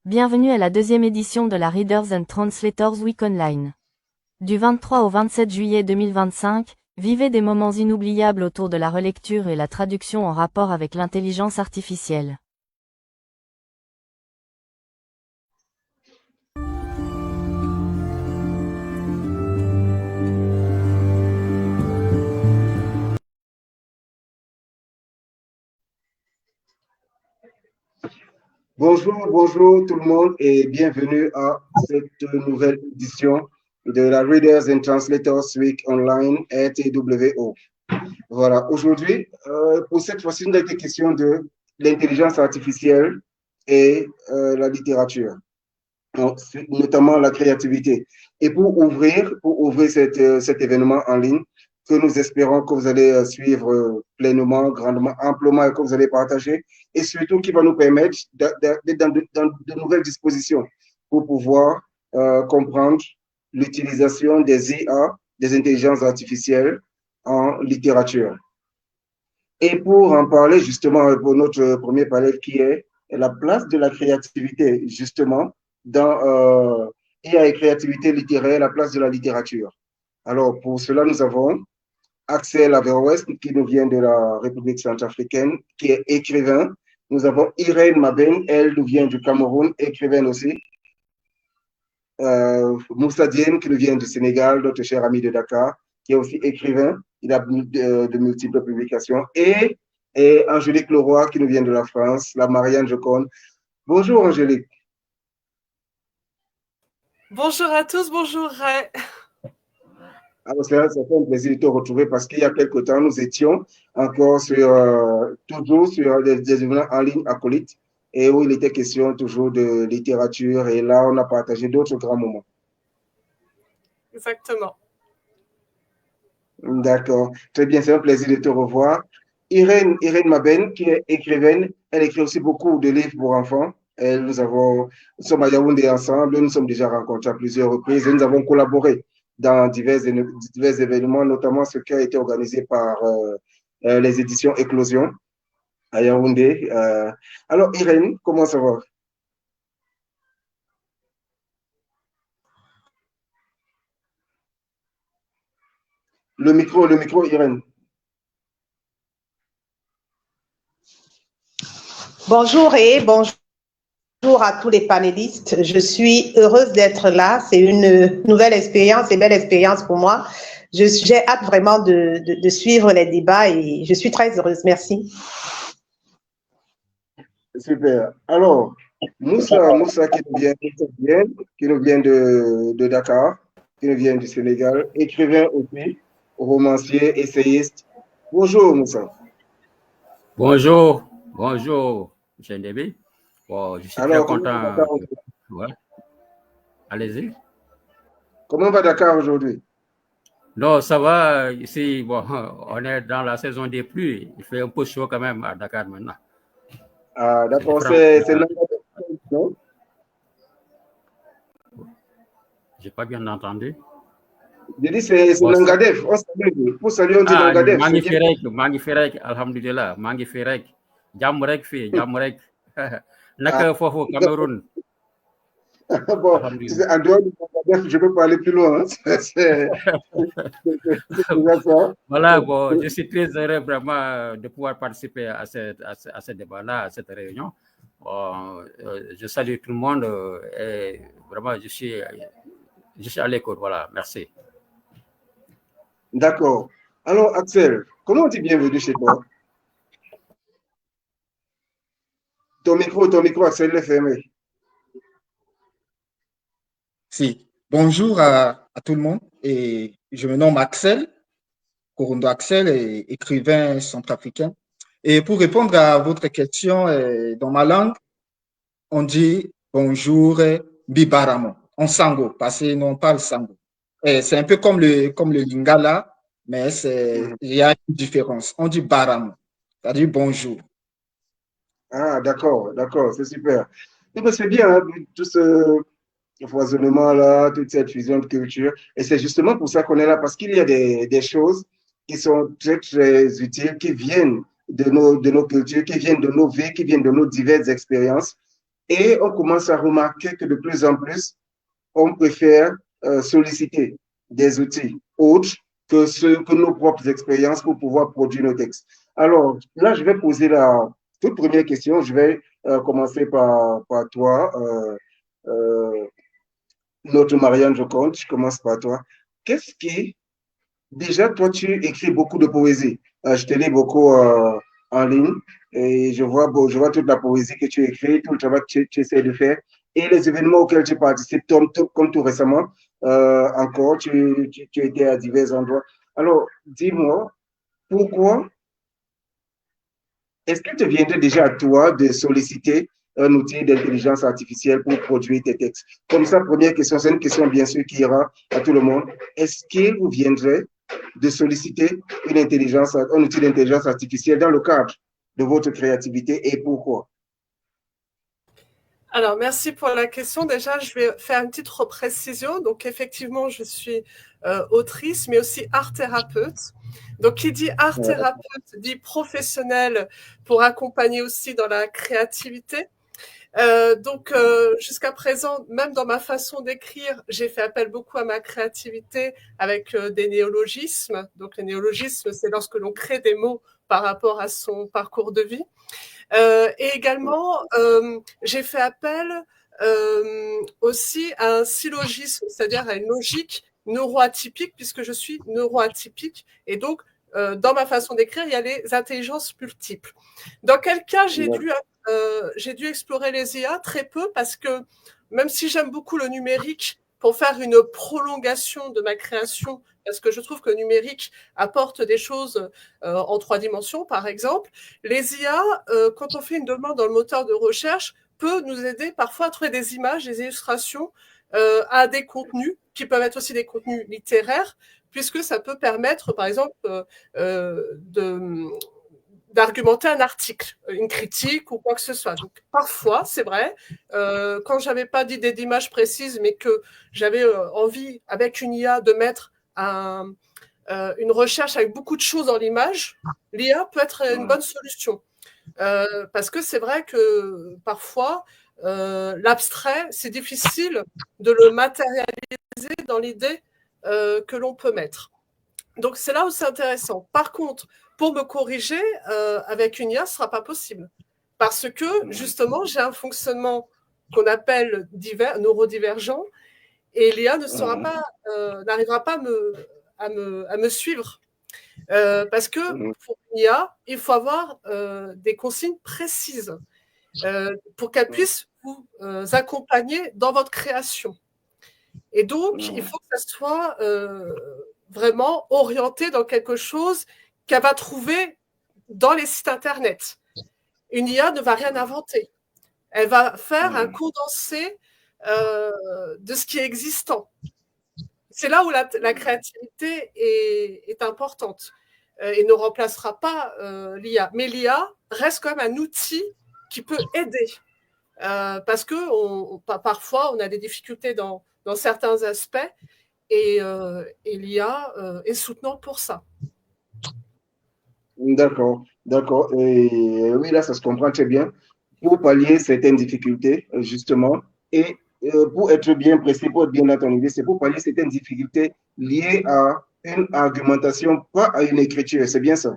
Bienvenue à la deuxième édition de la Readers and Translators Week Online. Du 23 au 27 juillet 2025, vivez des moments inoubliables autour de la relecture et la traduction en rapport avec l'intelligence artificielle. Bonjour tout le monde et bienvenue à cette nouvelle édition de la Readers and Translators Week Online RTWO. Voilà, aujourd'hui, pour cette fois-ci, nous avons été question de l'intelligence artificielle et la littérature, donc, notamment la créativité. Et pour ouvrir cet événement en ligne, que nous espérons que vous allez suivre pleinement, grandement, amplement et que vous allez partager, et surtout qui va nous permettre d'être dans de nouvelles dispositions pour pouvoir comprendre l'utilisation des IA, des intelligences artificielles en littérature. Et pour en parler justement pour notre premier panel qui est la place de la créativité justement dans IA et créativité littéraire, la place de la littérature. Alors pour cela, nous avons Axel Averroès qui nous vient de la République centrafricaine, qui est écrivain. Nous avons Irène Maben, elle nous vient du Cameroun, écrivaine aussi. Moussa Diène qui nous vient du Sénégal, notre cher ami de Dakar, qui est aussi écrivain. Il a de multiples publications. Et Angélique Leroy qui nous vient de la France, la Marianne Joconde. Bonjour Angélique. Bonjour à tous, bonjour Ray. Alors, c'est un plaisir de te retrouver parce qu'il y a quelques temps, nous étions encore toujours sur des événements en ligne acolytes et où il était question toujours de littérature et là, on a partagé d'autres grands moments. Exactement. D'accord. Très bien, c'est un plaisir de te revoir. Irène Maben, qui est écrivaine, elle écrit aussi beaucoup de livres pour enfants. Nous sommes à Yaoundé ensemble, nous sommes déjà rencontrés à plusieurs reprises et nous avons collaboré dans divers événements, notamment ce qui a été organisé par les éditions Éclosion à Yaoundé. Alors, Irène, comment ça va? Le micro, Irène. Bonjour et bonjour à tous les panélistes. Je suis heureuse d'être là. C'est une nouvelle expérience et belle expérience pour moi. J'ai hâte vraiment de suivre les débats et je suis très heureuse. Merci. Super. Alors, Moussa qui nous vient de Dakar, qui nous vient du Sénégal, écrivain aussi, romancier, essayiste. Bonjour Moussa. Bonjour, M. Ndébi. Bon, je suis très content. Ouais. Allez-y. Comment va Dakar aujourd'hui? Non, ça va. Ici, bon, on est dans la saison des pluies. Il fait un peu chaud quand même à Dakar maintenant. Ah, d'accord, c'est non? Je n'ai pas bien entendu. Je dis c'est Nangadef. Pour saluer, on dit Nangadef. Magnifique, alhamdulillah, magnifique. Jamrek fi, Jamrek. Naka fofu Cameroun. Bon, en dehors du Nangadef, je peux pas aller plus loin. C'est ça. Voilà, bon, je suis très heureux vraiment de pouvoir participer à ce débat-là, à cette réunion. Bon, je salue tout le monde et vraiment, je suis à l'écoute. Voilà, merci. D'accord. Alors, Axel, comment on dit bienvenue chez toi? Ton micro, Axel, est fermé. Si. Bonjour à tout le monde. Et je me nomme Axel, Korondo Axel, et écrivain centrafricain. Et pour répondre à votre question, dans ma langue, on dit bonjour, Bibaramo, en sango, parce que nous on parle sango. C'est un peu comme le lingala, mais il y a une différence. On dit baramo, c'est-à-dire bonjour. Ah, d'accord, c'est super. C'est bien, hein, tout ce foisonnement-là, toute cette fusion de culture. Et c'est justement pour ça qu'on est là, parce qu'il y a des choses qui sont très, très utiles, qui viennent de nos cultures, qui viennent de nos vies, qui viennent de nos diverses expériences. Et on commence à remarquer que de plus en plus, on préfère solliciter des outils autres que nos propres expériences pour pouvoir produire nos textes. Alors, là, je vais poser la toute première question. Je vais commencer par toi, notre Marianne Joconde. Je commence par toi. Qu'est-ce qui, déjà, toi, tu écris beaucoup de poésie. Je te lis beaucoup en ligne et je vois toute la poésie que tu écris, tout le travail que tu essaies de faire et les événements auxquels tu participes, comme tout récemment, encore, tu étais à divers endroits. Alors, dis-moi, pourquoi est-ce qu'il te viendrait déjà à toi de solliciter un outil d'intelligence artificielle pour produire tes textes? Comme ça, première question, c'est une question bien sûr qui ira à tout le monde. Est-ce qu'il vous viendrait de solliciter un outil d'intelligence artificielle dans le cadre de votre créativité et pourquoi? Alors, merci pour la question. Déjà, je vais faire une petite reprécision. Donc, effectivement, je suis autrice, mais aussi art thérapeute. Donc, qui dit art thérapeute dit professionnel pour accompagner aussi dans la créativité. Jusqu'à présent, même dans ma façon d'écrire, j'ai fait appel beaucoup à ma créativité avec des néologismes. Donc, les néologismes, c'est lorsque l'on crée des mots par rapport à son parcours de vie. Et également, j'ai fait appel aussi à un syllogisme, c'est-à-dire à une logique neuroatypique, puisque je suis neuroatypique. Et donc, dans ma façon d'écrire, il y a les intelligences multiples. Dans quel cas j'ai dû explorer les IA? Très peu, parce que même si j'aime beaucoup le numérique, pour faire une prolongation de ma création, parce que je trouve que le numérique apporte des choses en 3 dimensions, par exemple, les IA, quand on fait une demande dans le moteur de recherche, peut nous aider parfois à trouver des images, des illustrations à des contenus, qui peuvent être aussi des contenus littéraires, puisque ça peut permettre, par exemple, d'argumenter un article, une critique ou quoi que ce soit. Donc parfois, c'est vrai, quand j'avais pas d'idée d'image précise, mais que j'avais envie, avec une IA, de mettre une recherche avec beaucoup de choses dans l'image, l'IA peut être une bonne solution. Parce que c'est vrai que parfois, l'abstrait, c'est difficile de le matérialiser dans l'idée que l'on peut mettre. Donc c'est là où c'est intéressant. Par contre, pour me corriger, avec une IA, ce ne sera pas possible. Parce que, justement, j'ai un fonctionnement qu'on appelle neurodivergent, et l'IA n'arrivera pas à me suivre. Parce que pour une IA, il faut avoir des consignes précises pour qu'elle puisse vous accompagner dans votre création. Et donc, il faut que ça soit vraiment orienté dans quelque chose qu'elle va trouver dans les sites Internet. Une IA ne va rien inventer. Elle va faire un condensé de ce qui est existant. C'est là où la créativité est importante et ne remplacera pas l'IA. Mais l'IA reste quand même un outil qui peut aider. Parce que parfois, on a des difficultés dans certains aspects et l'IA est soutenante pour ça. D'accord, d'accord. Et oui, là, ça se comprend très bien. Pour pallier certaines difficultés, justement, et pour être bien précis, pour être bien dans ton idée, c'est pour pallier certaines difficultés liées à une argumentation, pas à une écriture. C'est bien ça?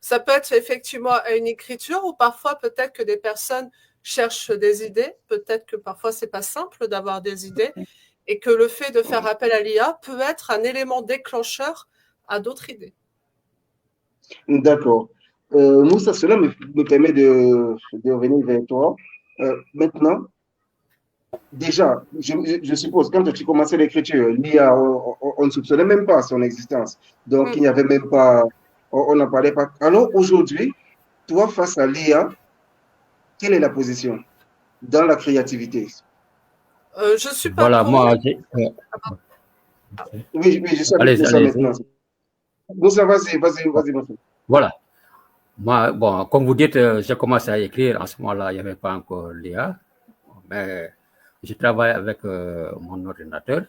Ça peut être effectivement à une écriture ou parfois peut-être que des personnes cherchent des idées. Peut-être que parfois, c'est pas simple d'avoir des idées et que le fait de faire appel à l'IA peut être un élément déclencheur à d'autres idées. D'accord. Moussa, cela me permet de revenir vers toi. Maintenant, déjà, je suppose, quand tu commençais l'écriture, l'IA, on ne soupçonnait même pas son existence. Donc, il n'y avait même pas, on n'en parlait pas. Alors, aujourd'hui, toi, face à l'IA, quelle est la position dans la créativité? Je suis pas Voilà, pour... moi, Oui, je sais avec Moussa maintenant. Moussa, vas-y. Voilà. Moi, bon, comme vous dites, j'ai commencé à écrire. En ce moment-là, il n'y avait pas encore l'IA. Mais je travaille avec mon ordinateur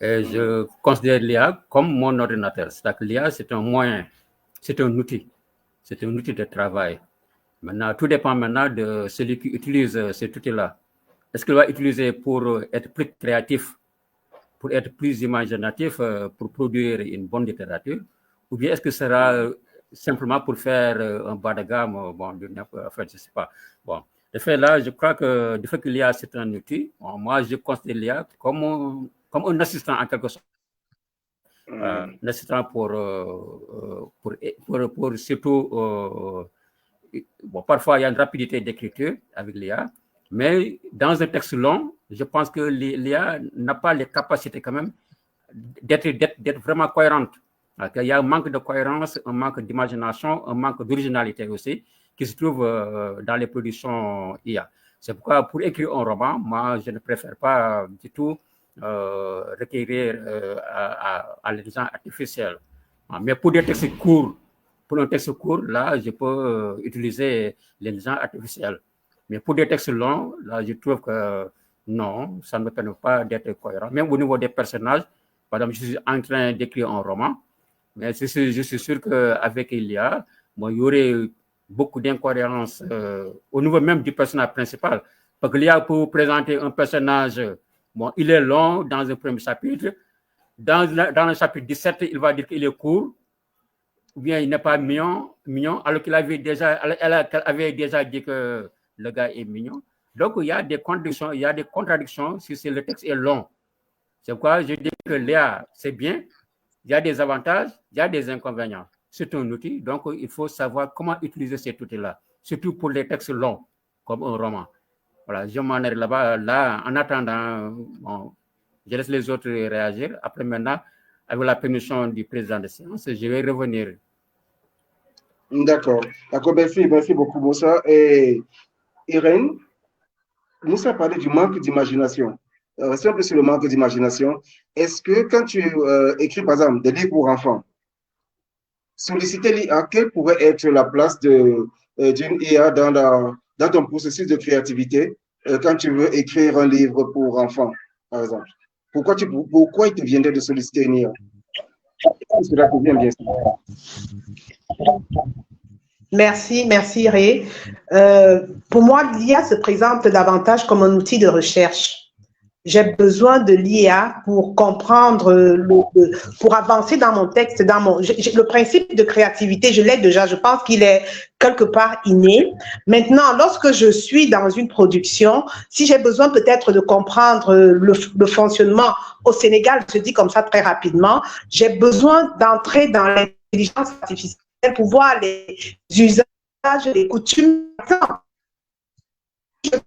et je considère l'IA comme mon ordinateur. C'est-à-dire que l'IA, c'est un moyen, c'est un outil de travail. Maintenant, tout dépend maintenant de celui qui utilise cet outil-là. Est-ce qu'il va utiliser pour être plus créatif, pour être plus imaginatif, pour produire une bonne littérature, ou bien est-ce que ce sera simplement pour faire un bas de gamme, bon, en fait, je ne sais pas. Bon, de fait, là, je crois que du fait que l'IA, c'est un outil, bon, moi, je considère l'IA comme un assistant en quelque sorte. Un assistant pour surtout, bon, parfois, il y a une rapidité d'écriture avec l'IA, mais dans un texte long, je pense que l'IA n'a pas les capacités quand même d'être vraiment cohérente. Il y a un manque de cohérence, un manque d'imagination, un manque d'originalité aussi qui se trouve dans les productions IA. C'est pourquoi pour écrire un roman, moi, je ne préfère pas du tout requérir à l'intelligence artificielle. Mais pour des textes courts, pour un texte court, là, je peux utiliser l'intelligence artificielle. Mais pour des textes longs, là, je trouve que non, ça ne me permet pas d'être cohérent. Même au niveau des personnages, par exemple, je suis en train d'écrire un roman, mais je suis sûr qu'avec l'IA, bon, il y aurait beaucoup d'incohérences au niveau même du personnage principal. Parce que l'IA, pour présenter un personnage, bon, il est long dans un premier chapitre. Dans le chapitre 17, il va dire qu'il est court, ou bien il n'est pas mignon, alors qu'elle avait déjà dit que le gars est mignon. Donc, il y a des contradictions si le texte est long. C'est pourquoi je dis que l'IA, c'est bien. Il y a des avantages, il y a des inconvénients. C'est un outil, donc il faut savoir comment utiliser cet outil-là, surtout pour les textes longs, comme un roman. Voilà, je m'en ai là, en attendant, bon, je laisse les autres réagir. Après, maintenant, avec la permission du président de séance, je vais revenir. D'accord. D'accord, merci beaucoup, Moussa. Et Irène, Moussa a parlé du manque d'imagination. C'est un peu sur le manque d'imagination. Est-ce que quand tu écris, par exemple, des livres pour enfants, solliciter l'IA, quelle pourrait être la place d'une IA dans ton processus de créativité quand tu veux écrire un livre pour enfants, par exemple? Pourquoi il te viendrait de solliciter une IA? Cela te vient bien sûr. Merci Ré. Pour moi, l'IA se présente davantage comme un outil de recherche. J'ai besoin de l'IA pour comprendre, pour avancer dans mon texte, le principe de créativité, je l'ai déjà, je pense qu'il est quelque part inné. Maintenant, lorsque je suis dans une production, si j'ai besoin peut-être de comprendre le fonctionnement au Sénégal, je dis comme ça très rapidement, j'ai besoin d'entrer dans l'intelligence artificielle pour voir les usages, les coutumes. Je peux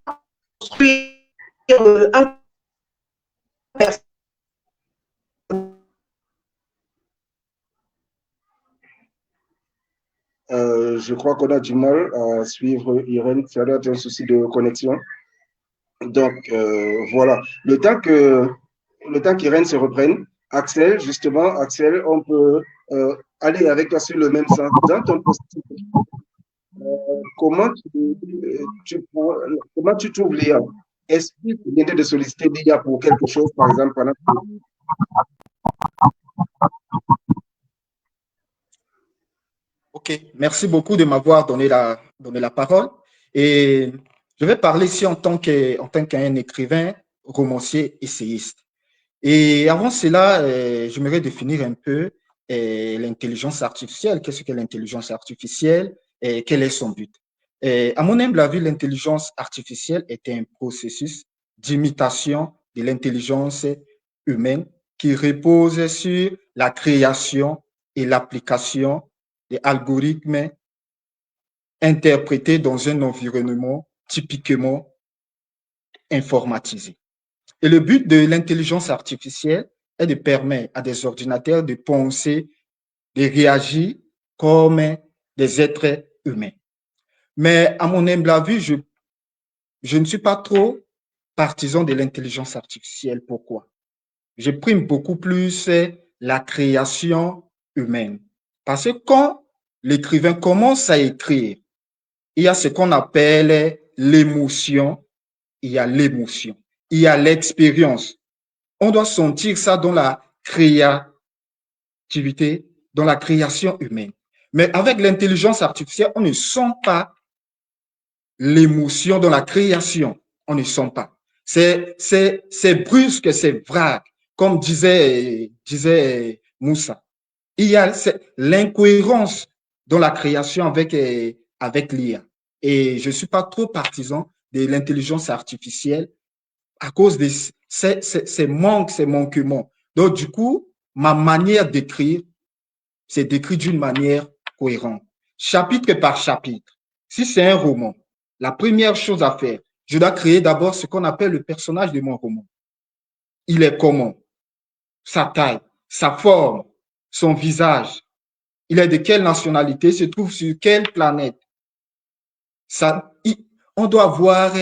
construire un je crois qu'on a du mal à suivre Irène, ça doit être un souci de connexion. Donc, voilà. Le temps qu'Irène se reprenne, Axel, on peut aller avec toi sur le même sens. Dans ton processus, comment tu trouves l'IA? Est-ce que tu viens de solliciter l'IA pour quelque chose, par exemple, pendant Ok, merci beaucoup de m'avoir donné la parole. Et je vais parler ici en tant qu'un écrivain, romancier, essayiste. Et avant cela, j'aimerais définir un peu l'intelligence artificielle. Qu'est-ce que l'intelligence artificielle et quel est son but? À mon humble avis, l'intelligence artificielle est un processus d'imitation de l'intelligence humaine qui repose sur la création et l'application des algorithmes interprétés dans un environnement typiquement informatisé. Et le but de l'intelligence artificielle est de permettre à des ordinateurs de penser, de réagir comme des êtres humains. Mais à mon humble avis, je ne suis pas trop partisan de l'intelligence artificielle. Pourquoi? Je prime beaucoup plus la création humaine. Parce que quand l'écrivain commence à écrire, il y a ce qu'on appelle l'émotion, il y a l'émotion, il y a l'expérience. On doit sentir ça dans la créativité, dans la création humaine. Mais avec l'intelligence artificielle, on ne sent pas l'émotion dans la création. On ne sent pas. C'est brusque, c'est vague, comme disait Moussa. Il y a l'incohérence dans la création avec l'IA. Et je ne suis pas trop partisan de l'intelligence artificielle à cause de ces manques, ces manquements. Donc, du coup, ma manière d'écrire, c'est d'écrire d'une manière cohérente, chapitre par chapitre. Si c'est un roman, la première chose à faire, je dois créer d'abord ce qu'on appelle le personnage de mon roman. Il est comment? Sa taille, sa forme, son visage. Il est de quelle nationalité? Se trouve sur quelle planète? On doit avoir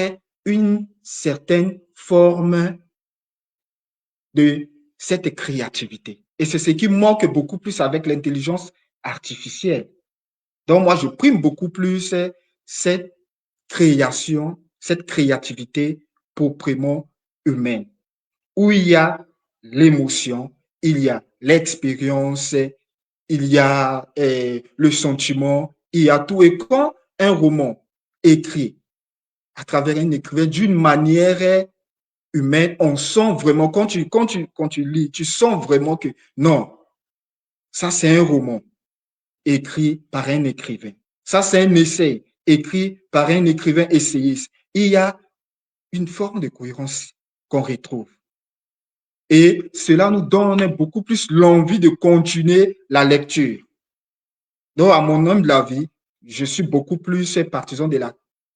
une certaine forme de cette créativité. Et c'est ce qui manque beaucoup plus avec l'intelligence artificielle. Donc, moi, je prime beaucoup plus cette création, cette créativité proprement humaine, où il y a l'émotion, il y a l'expérience, il y a le sentiment, il y a tout. Et quand un roman écrit à travers un écrivain d'une manière humaine, on sent vraiment, quand tu lis, tu sens vraiment que non, ça c'est un roman écrit par un écrivain. Ça c'est un essai écrit par un écrivain essayiste. Il y a une forme de cohérence qu'on retrouve. Et cela nous donne beaucoup plus l'envie de continuer la lecture. Donc, à mon humble avis, je suis beaucoup plus partisan de la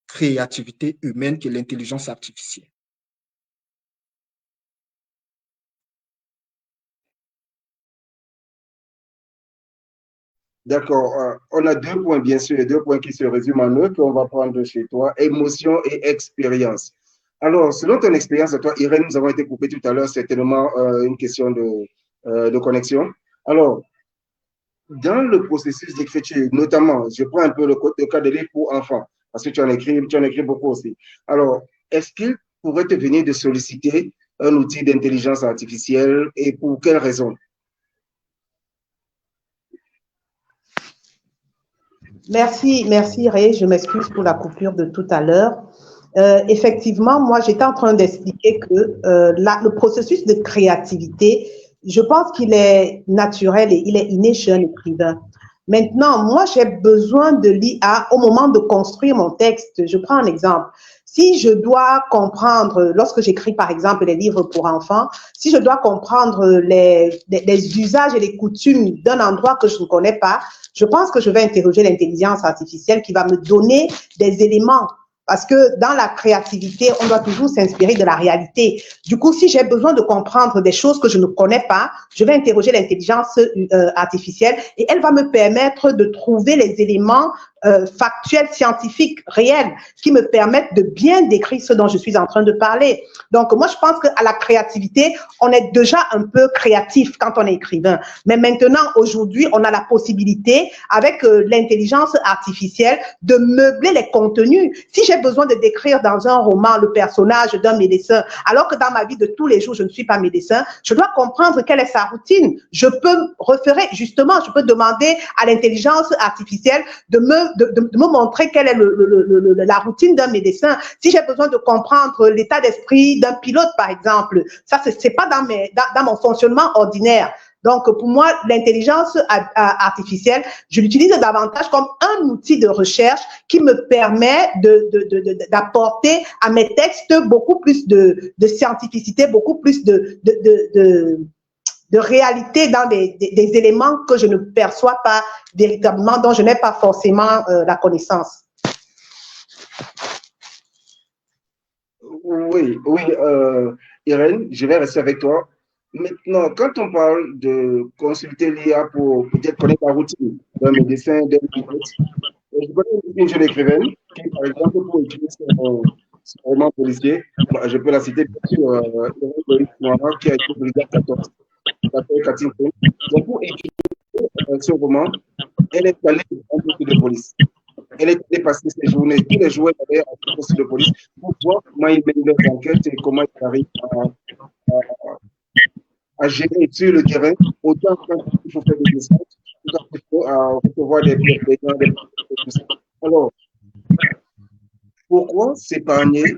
créativité humaine que l'intelligence artificielle. D'accord. On a deux points, bien sûr, deux points qui se résument en eux, qu'on va prendre chez toi, émotion et expérience. Alors, selon ton expérience, toi, Irène, nous avons été coupés tout à l'heure, c'est tellement une question de connexion. Alors, dans le processus d'écriture, notamment, je prends un peu le cas de livre pour enfants, parce que tu en écris beaucoup aussi. Alors, est-ce qu'il pourrait te venir de solliciter un outil d'intelligence artificielle et pour quelles raisons? Merci, Ray. Je m'excuse pour la coupure de tout à l'heure. Effectivement, moi, j'étais en train d'expliquer que le processus de créativité, je pense qu'il est naturel et il est inné chez un écrivain. Maintenant, moi, j'ai besoin de l'IA au moment de construire mon texte. Je prends un exemple. Si je dois comprendre, lorsque j'écris par exemple les livres pour enfants, si je dois comprendre les usages et les coutumes d'un endroit que je ne connais pas, je pense que je vais interroger l'intelligence artificielle qui va me donner des éléments. Parce que dans la créativité, on doit toujours s'inspirer de la réalité. Du coup, si j'ai besoin de comprendre des choses que je ne connais pas, je vais interroger l'intelligence artificielle et elle va me permettre de trouver les éléments factuels, scientifiques, réels, qui me permettent de bien décrire ce dont je suis en train de parler. Donc, moi, je pense qu'à la créativité, on est déjà un peu créatif quand on est écrivain. Mais maintenant, aujourd'hui, on a la possibilité, avec l'intelligence artificielle, de meubler les contenus. Si j'ai besoin de décrire dans un roman le personnage d'un médecin, alors que dans ma vie de tous les jours, je ne suis pas médecin, je dois comprendre quelle est sa routine. Je peux référer, justement, je peux demander à l'intelligence artificielle de me montrer quelle est la routine d'un médecin. Si j'ai besoin de comprendre l'état d'esprit d'un pilote, par exemple, ça, c'est pas dans mon fonctionnement ordinaire. Donc, pour moi, l'intelligence artificielle, je l'utilise davantage comme un outil de recherche qui me permet d'apporter à mes textes beaucoup plus de scientificité, beaucoup plus de réalité dans des éléments que je ne perçois pas véritablement, dont je n'ai pas forcément la connaissance. Oui, Irène, je vais rester avec toi. Maintenant, quand on parle de consulter l'IA pour peut-être connaître la routine d'un médecin, d'un pilote, je connais une jeune écrivaine qui, par exemple, pour écrire son roman policier, je peux la citer bien sûr, Irène Loïc, qui a écrit Brigade 14. Donc, pour écrire ce roman, elle est allée à un poste de police. Elle est allée passer ses journées, tous les jours, elle est allée à un poste de police pour voir comment ils mènent leurs enquêtes et comment ils arrivent à gérer sur le terrain, autant qu'il faut faire des descentes, autant qu'il faut recevoir des gens. Alors, pourquoi s'épargner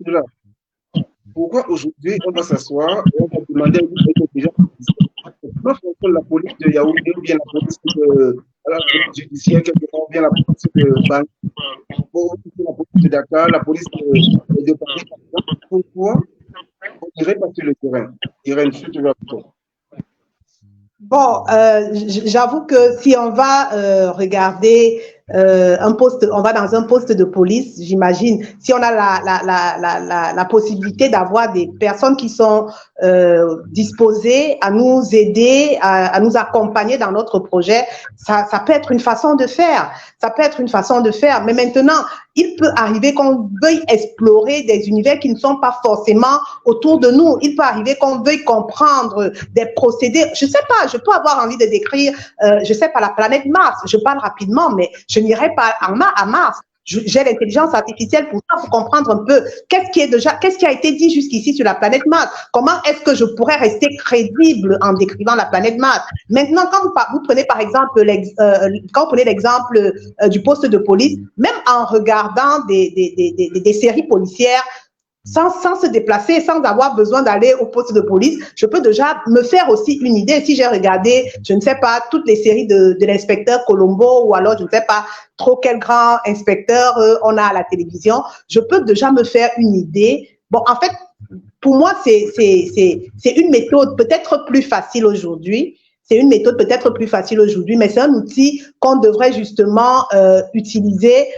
cela? Pourquoi aujourd'hui on va s'asseoir et on va demander à une déjà comment fonctionne la police de Yaoundé ou bien la police judiciaire, quelque part, ou bien la police de Bangui, la police de Dakar, la police de Paris, par exemple. Pourquoi on irait pas sur le terrain? Irène, je te réponds. Bon, j'avoue que si on va regarder un poste, on va dans un poste de police, j'imagine, si on a la possibilité d'avoir des personnes qui sont disposées à nous aider, à nous accompagner dans notre projet, ça peut être une façon de faire. Ça peut être une façon de faire. Mais maintenant, il peut arriver qu'on veuille explorer des univers qui ne sont pas forcément autour de nous. Il peut arriver qu'on veuille comprendre des procédés. Je sais pas, je peux avoir envie de décrire, je sais pas, la planète Mars. Je parle rapidement, mais je n'irai pas à Mars. J'ai l'intelligence artificielle pour ça, pour comprendre un peu qu'est-ce qui a été dit jusqu'ici sur la planète Mars. Comment est-ce que je pourrais rester crédible en décrivant la planète Mars? Maintenant, quand vous prenez par exemple, quand vous prenez l'exemple du poste de police, même en regardant des séries policières, sans se déplacer, sans avoir besoin d'aller au poste de police, je peux déjà me faire aussi une idée. Si j'ai regardé, je ne sais pas, toutes les séries de l'inspecteur Colombo, ou alors je ne sais pas trop quel grand inspecteur on a à la télévision, je peux déjà me faire une idée. Bon, en fait, pour moi, c'est une méthode peut-être plus facile aujourd'hui. C'est une méthode peut-être plus facile aujourd'hui, mais c'est un outil qu'on devrait justement utiliser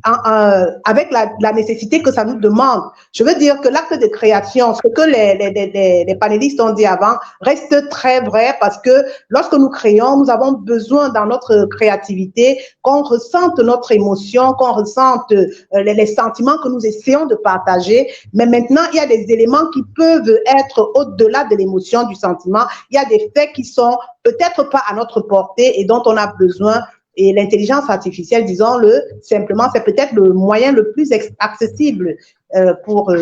avec la nécessité que ça nous demande. Je veux dire que l'acte de création, ce que les panélistes ont dit avant, reste très vrai, parce que lorsque nous créons, nous avons besoin dans notre créativité qu'on ressente notre émotion, qu'on ressente les sentiments que nous essayons de partager. Mais maintenant, il y a des éléments qui peuvent être au-delà de l'émotion, du sentiment. Il y a des faits qui sont peut-être pas à notre portée et dont on a besoin. Et l'intelligence artificielle, disons-le simplement, c'est peut-être le moyen le plus accessible pour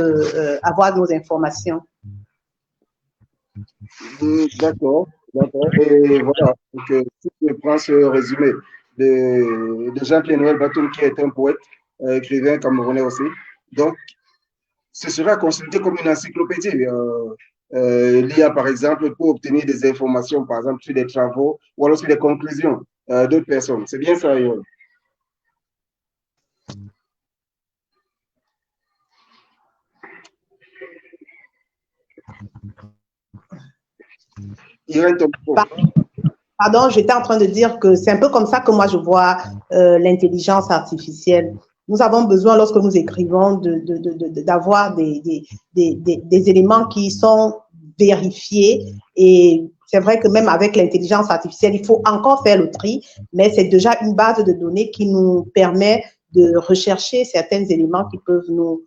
avoir nos informations. D'accord, d'accord. Et voilà, donc, si je prends ce résumé de Jean-Pierre Noël Batum, qui est un poète, écrivain camerounais aussi, donc ce sera consulté comme une encyclopédie. L'IA, par exemple, pour obtenir des informations, par exemple, sur des travaux ou alors sur des conclusions d'autres personnes. C'est bien ça, Yoann? Irène, ton micro. Pardon, j'étais en train de dire que c'est un peu comme ça que moi je vois l'intelligence artificielle. Nous avons besoin, lorsque nous écrivons, d'avoir des éléments qui sont vérifiés. Et c'est vrai que même avec l'intelligence artificielle, il faut encore faire le tri, mais c'est déjà une base de données qui nous permet de rechercher certains éléments qui peuvent nous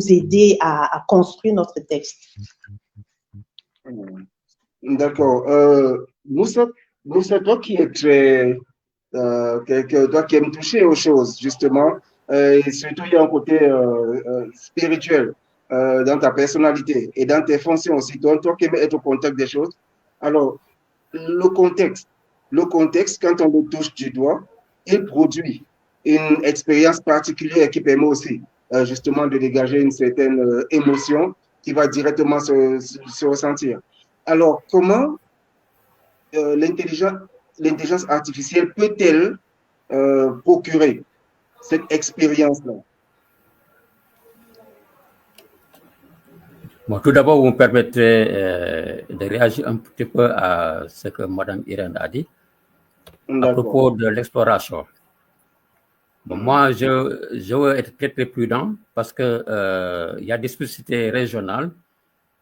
aider à construire notre texte. D'accord. Moussa, toi qui es très, toi qui aimes toucher aux choses, justement, et surtout il y a un côté spirituel dans ta personnalité et dans tes fonctions aussi, toi qui aimes être au contact des choses. Alors, le contexte, quand on le touche du doigt, il produit une expérience particulière qui permet aussi justement de dégager une certaine émotion qui va directement se ressentir. Alors, comment l'intelligence artificielle peut-elle procurer cette expérience-là? Bon, tout d'abord, vous me permettrez de réagir un petit peu à ce que Mme Irène a dit à propos de l'exploration. Bon, moi, je veux être très, très prudent parce qu'il y a des spécificités régionales,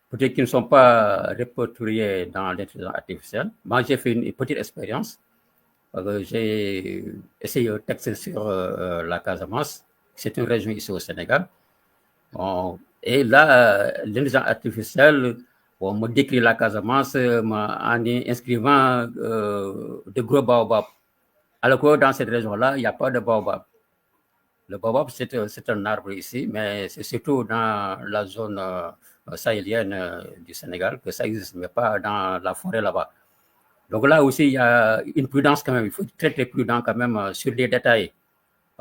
peut-être qui ne sont pas répertoriées dans l'intelligence artificielle. Moi, j'ai fait une petite expérience. J'ai essayé un texte sur la Casamance. C'est une région ici au Sénégal. Bon, et là, l'intelligence artificielle me décrit la Casamance en inscrivant de gros baobabs. Alors que dans cette région-là, il n'y a pas de baobab. Le baobab, c'est un arbre ici, mais c'est surtout dans la zone sahélienne du Sénégal que ça existe, mais pas dans la forêt là-bas. Donc là aussi, il y a une prudence quand même. Il faut être très, très prudent quand même sur les détails.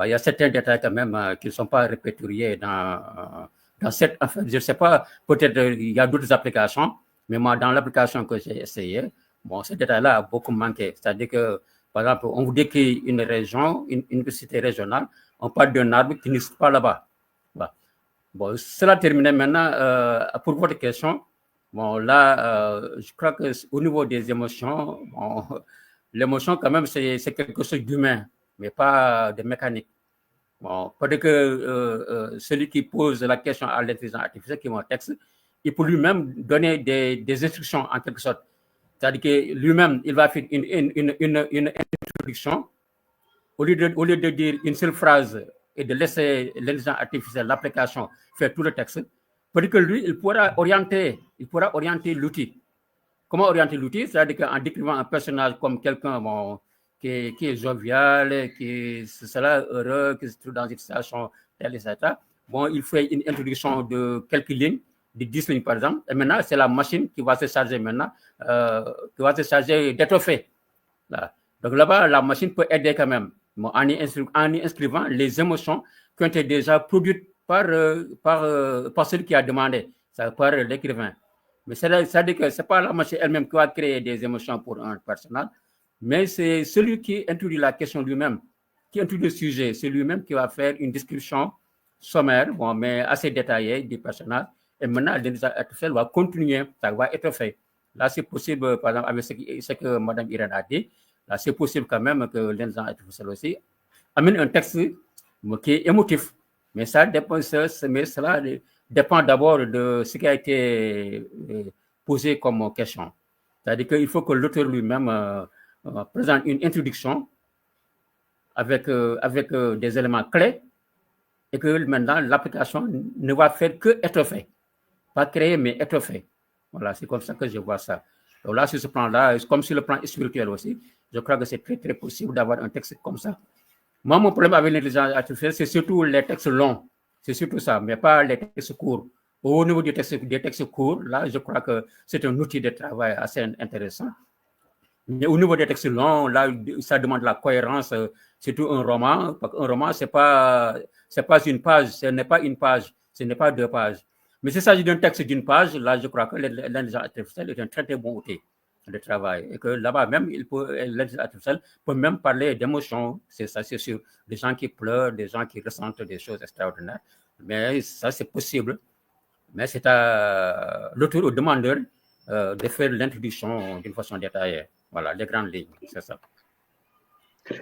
il y a certains détails quand même qui ne sont pas répertoriés dans cette affaire. Je ne sais pas, peut-être il y a d'autres applications, mais moi, dans l'application que j'ai essayé, bon, ce détail-là a beaucoup manqué. C'est-à-dire que, par exemple, on vous décrit une région, une cité régionale, on parle d'un arbre qui n'existe pas là-bas. Voilà. Bon, cela terminé maintenant. Pour votre question, bon, là, je crois qu'au niveau des émotions, bon, l'émotion, quand même, c'est quelque chose d'humain, mais pas de mécanique. Bon, peut-être que celui qui pose la question à l'intelligence artificielle, qui est mon texte, il peut lui-même donner des instructions en quelque sorte. C'est-à-dire que lui-même, il va faire une introduction. Au lieu de dire une seule phrase et de laisser l'intelligence artificielle, l'application, faire tout le texte, peut-être que lui, il pourra orienter l'outil. Comment orienter l'outil? C'est-à-dire qu'en décrivant un personnage comme quelqu'un bon, qui est jovial, qui sera heureux, qui se trouve dans une situation telle, etc. Bon, il fait une introduction de quelques lignes, de 10 lignes par exemple, et maintenant, c'est la machine qui va se charger maintenant, qui va se charger d'étoffer. Là. Donc là-bas, la machine peut aider quand même, bon, en y inscrivant les émotions qui ont été déjà produites par celui qui a demandé, ça par l'écrivain. Mais c'est-à-dire que ce n'est pas la machine elle-même qui va créer des émotions pour un personnage, mais c'est celui qui introduit la question lui-même, qui introduit le sujet, c'est lui-même qui va faire une description sommaire, bon, mais assez détaillée du personnage. Et maintenant, l'intelligence artificielle va continuer, ça va être fait. Là, c'est possible, par exemple, avec ce que Mme Irène a dit, là, c'est possible quand même que l'intelligence artificielle aussi amène un texte qui est émotif. Mais ça dépend, mais cela dépend d'abord de ce qui a été posé comme question. C'est-à-dire qu'il faut que l'auteur lui-même présente une introduction avec des éléments clés et que maintenant l'application ne va faire que être fait. Pas créer, mais être fait. Voilà, c'est comme ça que je vois ça. Donc là, sur ce plan-là, comme sur le plan spirituel aussi, je crois que c'est très, très possible d'avoir un texte comme ça. Moi, mon problème avec l'intelligence artificielle, c'est surtout les textes longs. C'est surtout ça, mais pas les textes courts. Au niveau des textes courts, là, je crois que c'est un outil de travail assez intéressant. Mais au niveau des textes longs, là, ça demande la cohérence. Surtout un roman. Un roman, c'est pas une page, ce n'est pas une page, ce n'est pas 2 pages. Mais s'il s'agit d'un texte d'une page, là, je crois que l'intelligence artificielle est un très, très bon outil de travail. Et que là-bas même, l'intelligence artificielle peut même parler d'émotions, c'est ça, c'est sûr. Des gens qui pleurent, des gens qui ressentent des choses extraordinaires. Mais ça, c'est possible. Mais c'est à l'auteur, au demandeur, de faire l'introduction d'une façon détaillée. Voilà, les grandes lignes, c'est ça.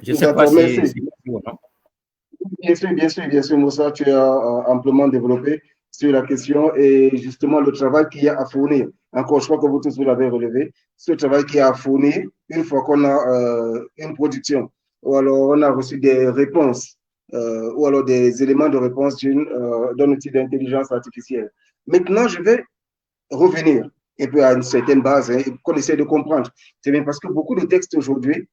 Je ne sais pas si ou non. Bien sûr, Moussa, tu as amplement développé sur la question et justement le travail qu'il y a à fournir. Encore, je crois que vous tous vous l'avez relevé, ce travail qu'il y a à fournir une fois qu'on a une production ou alors on a reçu des réponses ou alors des éléments de réponse d'un outil d'intelligence artificielle. Maintenant, je vais revenir un peu à une certaine base hein, qu'on essaie de comprendre. C'est bien parce que beaucoup de textes aujourd'hui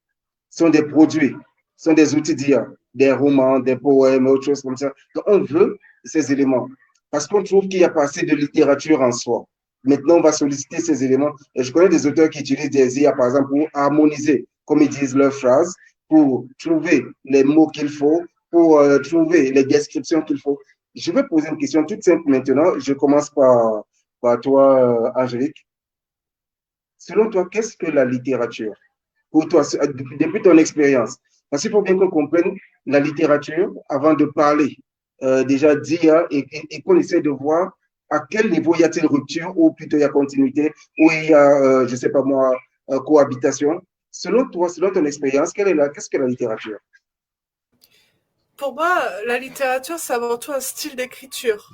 sont des produits, sont des outils d'IA, des romans, des poèmes, autre chose comme ça. Donc, on veut ces éléments parce qu'on trouve qu'il n'y a pas assez de littérature en soi. Maintenant, on va solliciter ces éléments. Et je connais des auteurs qui utilisent des IA, par exemple, pour harmoniser, comme ils disent leurs phrases, pour trouver les mots qu'il faut, pour trouver les descriptions qu'il faut. Je vais poser une question toute simple maintenant. Je commence par toi, Angélique. Selon toi, qu'est-ce que la littérature? Pour toi, depuis ton expérience. Parce qu'il faut bien qu'on comprenne la littérature avant de parler déjà d'IA et qu'on essaie de voir à quel niveau y a-t-il rupture ou plutôt il y a continuité ou il y a, je ne sais pas moi, cohabitation. Selon toi, selon ton expérience, qu'est-ce que la littérature? Pour moi, la littérature, c'est avant tout un style d'écriture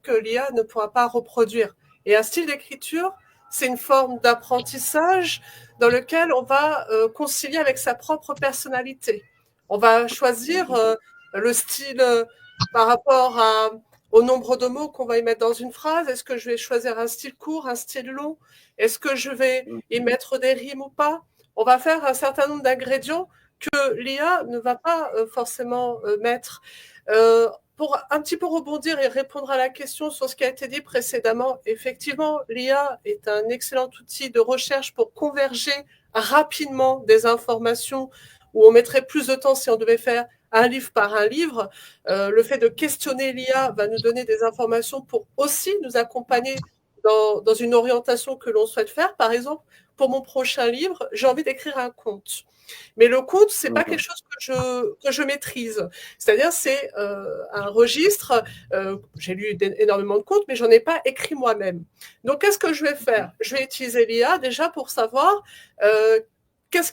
que l'IA ne pourra pas reproduire. Et un style d'écriture, c'est une forme d'apprentissage dans lequel on va concilier avec sa propre personnalité. On va choisir le style par rapport au nombre de mots qu'on va y mettre dans une phrase. Est-ce que je vais choisir un style court, un style long? Est-ce que je vais y mettre des rimes ou pas? On va faire un certain nombre d'ingrédients que l'IA ne va pas forcément mettre. Pour un petit peu rebondir et répondre à la question sur ce qui a été dit précédemment, effectivement, l'IA est un excellent outil de recherche pour converger rapidement des informations où on mettrait plus de temps si on devait faire un livre par un livre. Le fait de questionner l'IA va nous donner des informations pour aussi nous accompagner dans une orientation que l'on souhaite faire. Par exemple, pour mon prochain livre, j'ai envie d'écrire un conte. Mais le conte, c'est pas quelque chose que je maîtrise. C'est-à-dire, c'est un registre. J'ai lu énormément de contes, mais j'en ai pas écrit moi-même. Donc, qu'est-ce que je vais faire? Je vais utiliser l'IA déjà pour savoir qu'est-ce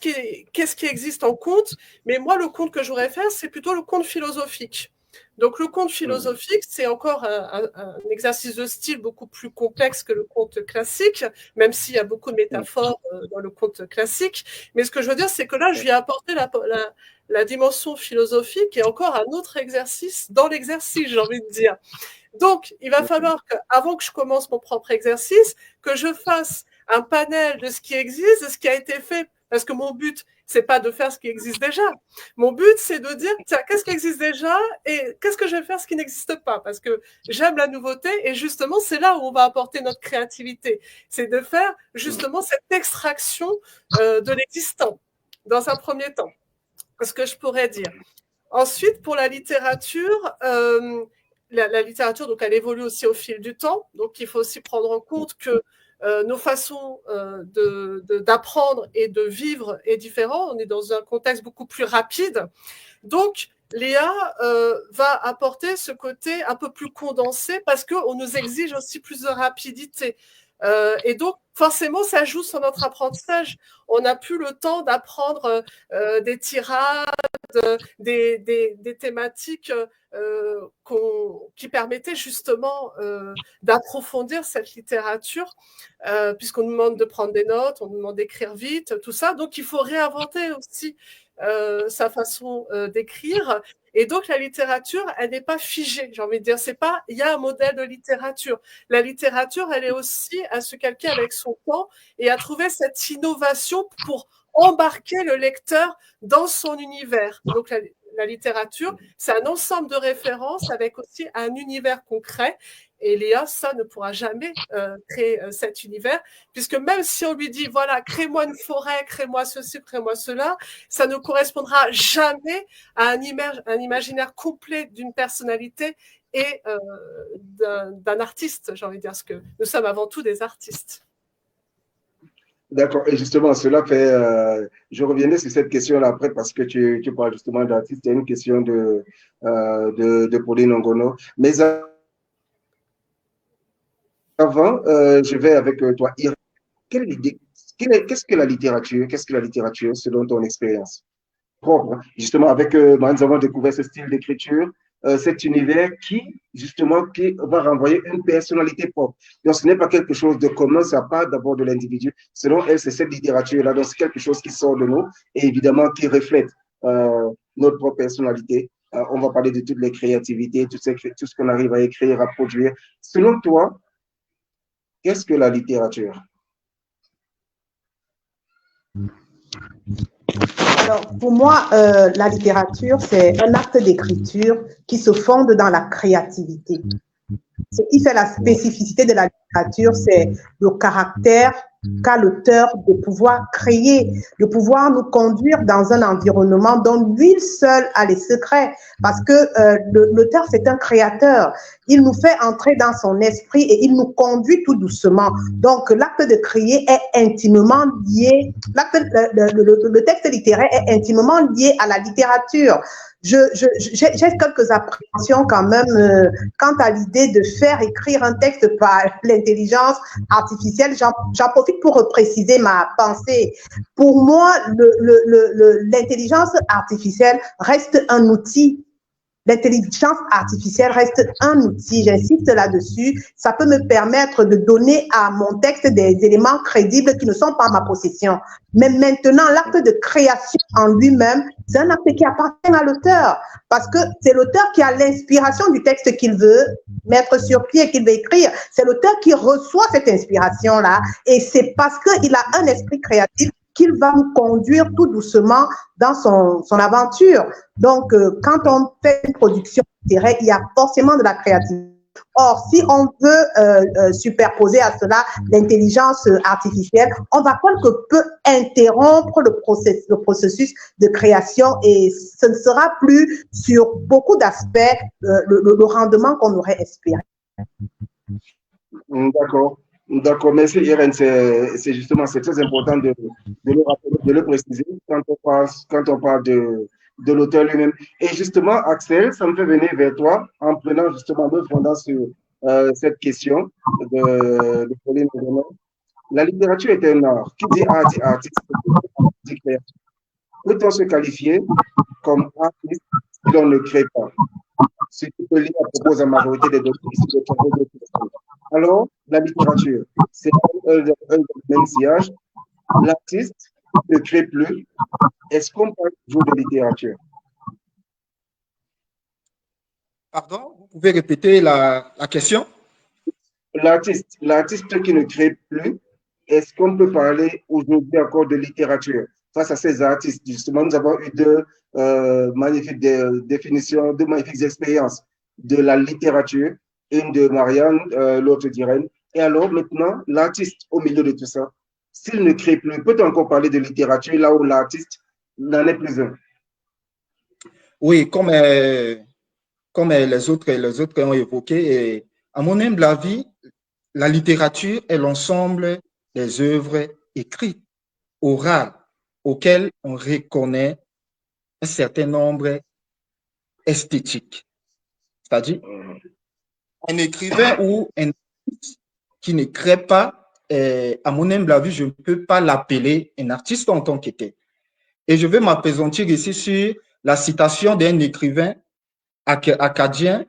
qui existe en conte. Mais moi, le conte que je voudrais faire, c'est plutôt le conte philosophique. Donc, le conte philosophique, c'est encore un exercice de style beaucoup plus complexe que le conte classique, même s'il y a beaucoup de métaphores dans le conte classique. Mais ce que je veux dire, c'est que là, je viens apporter la dimension philosophique et encore un autre exercice dans l'exercice, j'ai envie de dire. Donc, il va falloir qu'avant que je commence mon propre exercice, que je fasse un panel de ce qui existe, de ce qui a été fait, parce que mon but, c'est pas de faire ce qui existe déjà. Mon but, c'est de dire, tiens, qu'est-ce qui existe déjà et qu'est-ce que je vais faire ce qui n'existe pas? Parce que j'aime la nouveauté et justement, c'est là où on va apporter notre créativité. C'est de faire justement cette extraction de l'existant dans un premier temps. Ce que je pourrais dire. Ensuite, pour la littérature, la littérature, donc, elle évolue aussi au fil du temps. Donc, il faut aussi prendre en compte que nos façons d'apprendre et de vivre est différent. On est dans un contexte beaucoup plus rapide. Donc, l'IA va apporter ce côté un peu plus condensé parce qu'on nous exige aussi plus de rapidité. Et donc, forcément, ça joue sur notre apprentissage. On n'a plus le temps d'apprendre des tirades, des thématiques qui permettaient justement d'approfondir cette littérature, puisqu'on nous demande de prendre des notes, on nous demande d'écrire vite, tout ça. Donc, il faut réinventer aussi sa façon d'écrire. Et donc, la littérature, elle n'est pas figée, j'ai envie de dire. C'est pas, il y a un modèle de littérature. La littérature, elle est aussi à se calquer avec son temps et à trouver cette innovation pour embarquer le lecteur dans son univers. Donc, la littérature, c'est un ensemble de références avec aussi un univers concret. Et Léa, ça ne pourra jamais créer cet univers, puisque même si on lui dit, voilà, crée-moi une forêt, crée-moi ceci, crée-moi cela, ça ne correspondra jamais à un imaginaire complet d'une personnalité et d'un artiste, j'ai envie de dire, parce que nous sommes avant tout des artistes. D'accord, et justement, cela fait, je reviendrai sur cette question-là après parce que tu parles justement d'artiste, il y a une question de Pauline Ongono, mais avant, je vais avec toi. Qu'est-ce que la littérature? Qu'est-ce que la littérature selon ton expérience propre? Justement, avec nous avons découvert ce style d'écriture, cet univers qui va renvoyer une personnalité propre. Donc, ce n'est pas quelque chose de commun, ça part d'abord de l'individu. Selon elle, c'est cette littérature-là, donc c'est quelque chose qui sort de nous et évidemment qui reflète notre propre personnalité. On va parler de toutes les créativités, tout ce qu'on arrive à écrire, à produire. Selon toi, qu'est-ce que la littérature? Alors, pour moi, la littérature, c'est un acte d'écriture qui se fonde dans la créativité. Ce qui fait la spécificité de la littérature, c'est le caractère qu'a l'auteur de pouvoir créer, de pouvoir nous conduire dans un environnement dont lui seul a les secrets. Parce que l'auteur, c'est un créateur. Il nous fait entrer dans son esprit et il nous conduit tout doucement. Donc, l'acte de créer est intimement lié, le texte littéraire est intimement lié à la littérature. J'ai quelques appréhensions quand même quant à l'idée de faire écrire un texte par l'intelligence artificielle. J'en profite pour préciser ma pensée. Pour moi, l'intelligence artificielle reste un outil. L'intelligence artificielle reste un outil, j'insiste là-dessus. Ça peut me permettre de donner à mon texte des éléments crédibles qui ne sont pas en ma possession. Mais maintenant, l'acte de création en lui-même, c'est un acte qui appartient à l'auteur. Parce que c'est l'auteur qui a l'inspiration du texte qu'il veut mettre sur pied et qu'il veut écrire. C'est l'auteur qui reçoit cette inspiration-là. Et c'est parce qu'il a un esprit créatif qu'il va nous conduire tout doucement dans son aventure. Donc, quand on fait une production littéraire, il y a forcément de la créativité Or, si on veut superposer à cela l'intelligence artificielle, on va quelque peu interrompre le processus de création et ce ne sera plus sur beaucoup d'aspects le rendement qu'on aurait espéré. D'accord. D'accord, merci Irène. C'est justement, c'est très important de le rappeler, de le préciser quand on parle de l'auteur lui-même. Et justement, Axel, ça me fait venir vers toi en prenant justement me fondant sur cette question de Pauline Ledonon. La littérature est un art. Qui dit art dit artiste, dit créateur. Peut-on se qualifier comme artiste si l'on ne crée pas? Ce que l'IA propose à la majorité des données ici de travaux de questions. Alors, la littérature, c'est un même sillage. L'artiste ne crée plus. Est-ce qu'on parle toujours de littérature? Pardon, vous pouvez répéter la question? L'artiste qui ne crée plus, est-ce qu'on peut parler aujourd'hui encore de littérature? Face à ces artistes, justement, nous avons eu deux magnifiques définitions, deux magnifiques expériences de la littérature, une de Marianne, l'autre d'Irène. Et alors, maintenant, l'artiste, au milieu de tout ça, s'il ne crée plus, peut-on encore parler de littérature là où l'artiste n'en est plus un? Oui, comme les autres ont évoqué, et à mon humble avis, la littérature est l'ensemble des œuvres écrites, orales, auxquelles on reconnaît un certain nombre esthétique. C'est-à-dire, un écrivain ou un artiste qui ne crée pas, à mon humble avis, je ne peux pas l'appeler un artiste en tant qu'était. Et je vais m'appesantir ici sur la citation d'un écrivain acadien,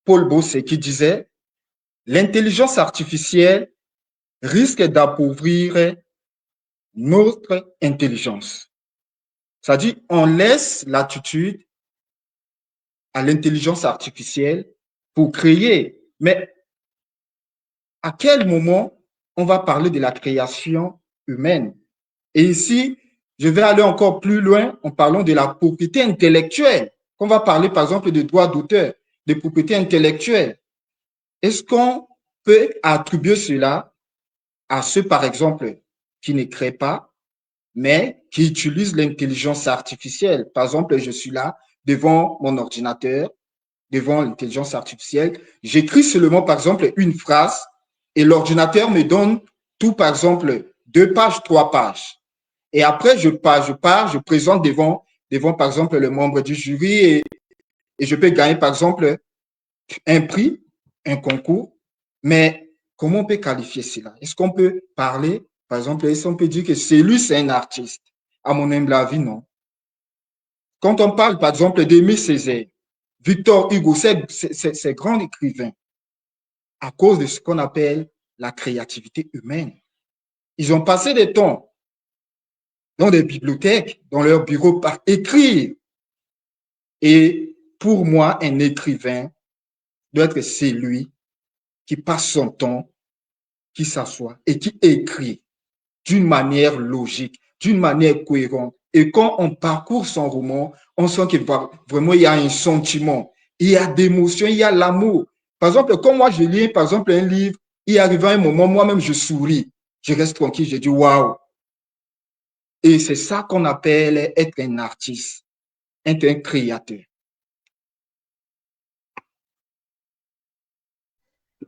Paul Bosse, qui disait « L'intelligence artificielle risque d'appauvrir notre intelligence. » C'est-à-dire, on laisse l'attitude à l'intelligence artificielle pour créer. Mais à quel moment on va parler de la création humaine? Et ici, je vais aller encore plus loin en parlant de la propriété intellectuelle. On va parler par exemple de droits d'auteur, de propriété intellectuelle. Est-ce qu'on peut attribuer cela à ceux, par exemple, qui ne créent pas, mais qui utilisent l'intelligence artificielle? Par exemple, je suis là devant mon ordinateur, devant l'intelligence artificielle, j'écris seulement, par exemple, une phrase et l'ordinateur me donne tout, par exemple, 2 pages, 3 pages. Et après, je présente devant, par exemple, le membre du jury et je peux gagner, par exemple, un prix, un concours. Mais comment on peut qualifier cela? Est-ce qu'on peut parler, par exemple, est-ce qu'on peut dire que celui, c'est un artiste? À mon humble avis, non. Quand on parle, par exemple, d'Émile Césaire, Victor Hugo, ces grands écrivains, à cause de ce qu'on appelle la créativité humaine. Ils ont passé des temps dans des bibliothèques, dans leurs bureaux, par écrire. Et pour moi, un écrivain doit être celui qui passe son temps, qui s'assoit et qui écrit d'une manière logique, d'une manière cohérente. Et quand on parcourt son roman, on sent que vraiment il y a un sentiment, il y a d'émotion, il y a l'amour. Par exemple, quand moi je lis, par exemple, un livre, il arrive un moment, moi-même je souris, je reste tranquille, je dis waouh. Et c'est ça qu'on appelle être un artiste, être un créateur.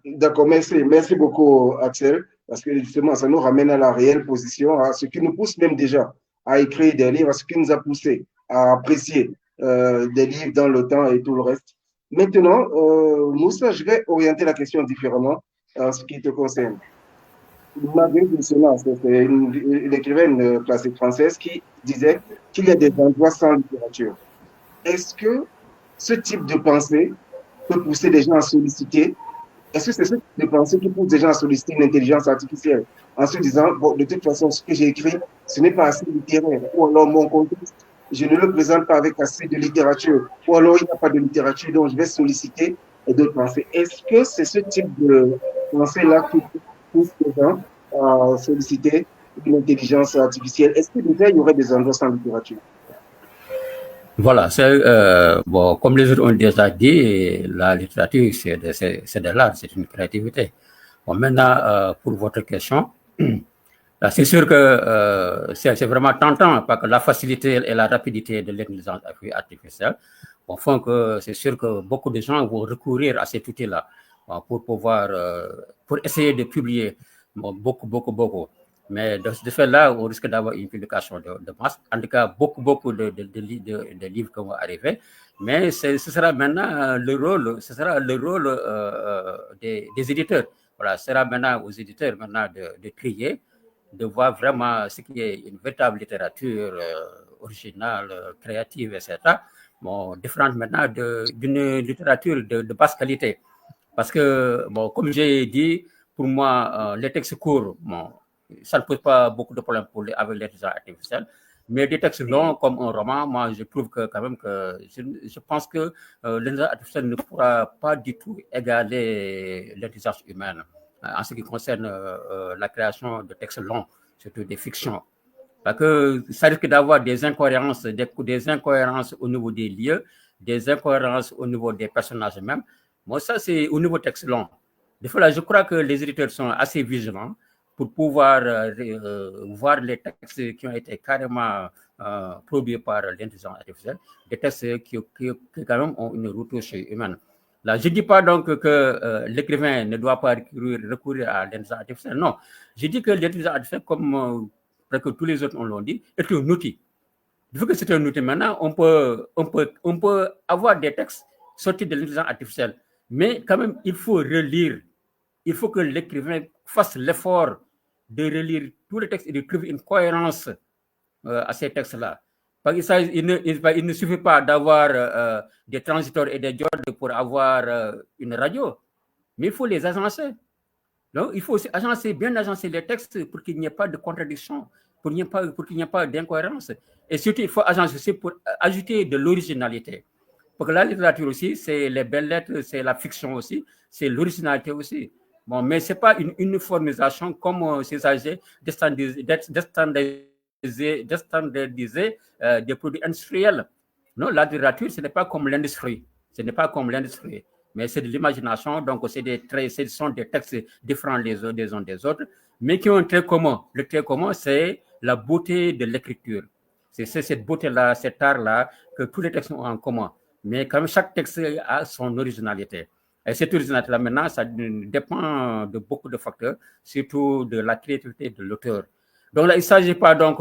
D'accord, merci beaucoup, Axel, parce que justement, ça nous ramène à la réelle position, à ce qui nous pousse même déjà à écrire des livres, à ce qui nous a poussé à apprécier des livres dans le temps et tout le reste. Maintenant, Moussa, je vais orienter la question différemment en ce qui te concerne. Marguerite Yourcenar, c'est une écrivaine classique française qui disait qu'il y a des endroits sans littérature. Est-ce que ce type de pensée peut pousser les gens à solliciter? Est-ce que c'est ce type de pensée qui pousse les gens à solliciter une intelligence artificielle en se disant, bon, de toute façon, ce que j'ai écrit, ce n'est pas assez littéraire, ou alors mon contexte, je ne le présente pas avec assez de littérature, ou alors il n'y a pas de littérature, donc je vais solliciter d'autres pensées. Est-ce que c'est ce type de pensée-là qui pousse les gens à solliciter une intelligence artificielle? Est-ce que déjà il y aurait des endroits sans littérature? Voilà, bon, comme les autres ont déjà dit, la littérature, c'est de l'art, c'est une créativité. Bon, maintenant, pour votre question, là, c'est sûr que c'est vraiment tentant parce que la facilité et la rapidité de l'intelligence artificielle font que c'est sûr que beaucoup de gens vont recourir à cet outil-là pour pouvoir, pour essayer de publier beaucoup. Mais de ce fait-là, on risque d'avoir une publication de masse. En tout cas, beaucoup de livres qui vont arriver. Mais ce sera maintenant ce sera le rôle des éditeurs. Voilà, ce sera maintenant aux éditeurs maintenant de trier, de voir vraiment ce qui est une véritable littérature originale, créative, etc. Bon, différente maintenant d'une littérature de basse qualité. Parce que, bon, comme j'ai dit, pour moi, les textes courts, bon, ça ne pose pas beaucoup de problèmes avec l'intelligence artificielle. Mais des textes longs comme un roman, moi, je trouve que quand même que je pense que l'intelligence artificielle ne pourra pas du tout égaler l'intelligence humaine en ce qui concerne la création de textes longs, surtout des fictions. Parce que ça risque d'avoir des incohérences au niveau des lieux, des incohérences au niveau des personnages même. Moi, ça, c'est au niveau texte long. Des fois, là, je crois que les éditeurs sont assez vigilants pour pouvoir voir les textes qui ont été carrément produits par l'intelligence artificielle, des textes qui quand même ont une retouche humaine. Là, je ne dis pas donc que l'écrivain ne doit pas recourir à l'intelligence artificielle. Non, je dis que l'intelligence artificielle, comme que tous les autres l'ont dit, est un outil. Vu que c'est un outil, maintenant, on peut avoir des textes sortis de l'intelligence artificielle. Mais quand même, il faut relire. Il faut que l'écrivain fasse l'effort de relire tous les textes et de trouver une cohérence à ces textes-là. Parce qu'il ne suffit pas d'avoir des transitors et des diodes pour avoir une radio, mais il faut les agencer. Donc, il faut aussi bien agencer les textes pour qu'il n'y ait pas de contradiction, pour qu'il n'y ait pas d'incohérence. Et surtout, il faut agencer aussi pour ajouter de l'originalité. Parce que la littérature aussi, c'est les belles lettres, c'est la fiction aussi, c'est l'originalité aussi. Bon, mais ce n'est pas une uniformisation comme s'il s'agit de standardiser des produits industriels. Non, la littérature, ce n'est pas comme l'industrie. Ce n'est pas comme l'industrie, mais c'est de l'imagination. Donc, ce sont des textes différents les uns des autres, mais qui ont un trait commun. Le trait commun, c'est la beauté de l'écriture. C'est cette beauté-là, cet art-là que tous les textes ont en commun. Mais quand même, chaque texte a son originalité. Et cette originalité-là, maintenant, ça dépend de beaucoup de facteurs, surtout de la créativité de l'auteur. Donc là, il ne s'agit pas donc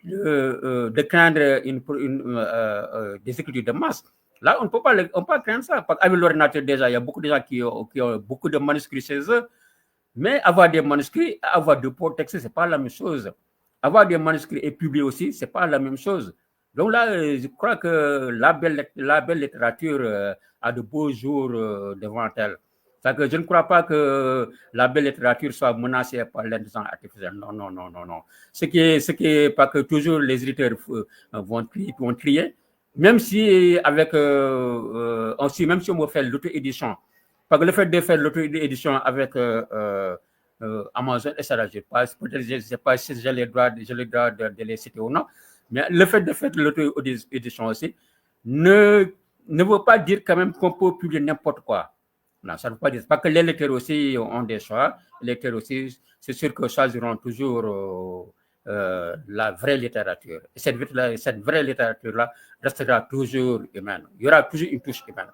de craindre des écritures de masse. Là, on ne peut pas craindre ça. Parce qu'avec l'ordinateur, déjà, il y a beaucoup de gens qui ont beaucoup de manuscrits chez eux. Mais avoir des manuscrits, avoir de beaux textes, ce n'est pas la même chose. Avoir des manuscrits et publier aussi, ce n'est pas la même chose. Donc là, je crois que la belle littérature a de beaux jours devant elle. Que je ne crois pas que la belle littérature soit menacée par l'intelligence artificielle. Non. Ce qui est pas que toujours les éditeurs vont trier, même si même si on veut faire l'auto-édition. Parce que le fait de faire l'auto-édition avec Amazon, etc., je ne sais pas si j'ai le droit de les citer ou non, mais le fait de faire l'auto-édition aussi ne veut pas dire quand même qu'on peut publier n'importe quoi. Non, ça ne veut pas dire. Parce que les lecteurs aussi ont des choix. Les lecteurs aussi, c'est sûr que choisiront toujours la vraie littérature. Et cette vraie littérature-là restera toujours humaine. Il y aura toujours une touche humaine.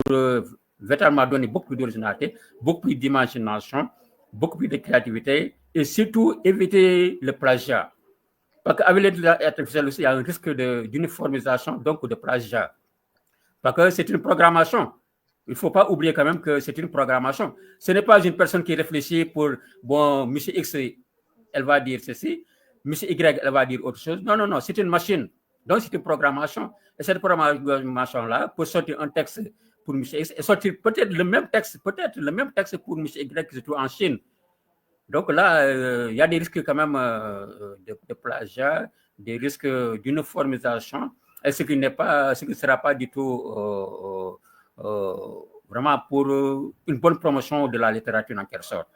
Pour véritablement donner beaucoup plus d'originalité, beaucoup plus d'imagination, beaucoup plus de créativité et surtout éviter le plagiat. Parce qu'avec l'intelligence artificielle aussi, il y a un risque d'uniformisation, donc de plagiat. Parce que c'est une programmation. Il ne faut pas oublier quand même que c'est une programmation. Ce n'est pas une personne qui réfléchit pour, bon, M. X, elle va dire ceci, M. Y, elle va dire autre chose. Non, c'est une machine. Donc, c'est une programmation. Et cette programmation-là, pour sortir un texte pour M. X, et sortir peut-être le même texte pour M. Y qui se trouve en Chine. Donc là, il y a des risques quand même de plagiat, des risques d'uniformisation, et ce qui ne sera pas du tout vraiment pour une bonne promotion de la littérature en quelque sorte.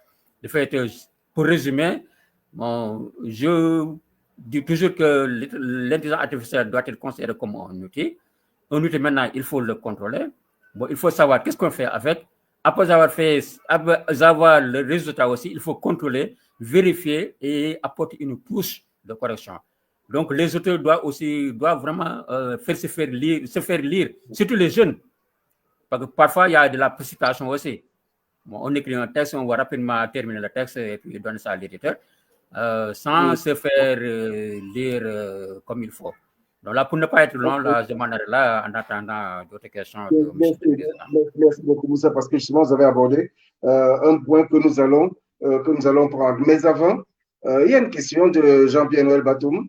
De fait, pour résumer, dit toujours que l'intelligence artificielle doit être considérée comme un outil. Un outil, maintenant, il faut le contrôler. Bon, il faut savoir qu'est-ce qu'on fait avec. Après avoir le résultat aussi, il faut contrôler, vérifier et apporter une touche de correction. Donc, les auteurs doivent vraiment se faire lire, surtout les jeunes. Parce que parfois, il y a de la précipitation aussi. Bon, on écrit un texte, on va rapidement terminer le texte et puis donner ça à l'éditeur, sans se faire lire comme il faut. Donc là, pour ne pas être long, là, je m'en arrête là en attendant d'autres questions. Merci beaucoup, Moussa, parce que justement, vous avez abordé un point que nous allons prendre. Mais avant, il y a une question de Jean-Pierre Noël Batoum.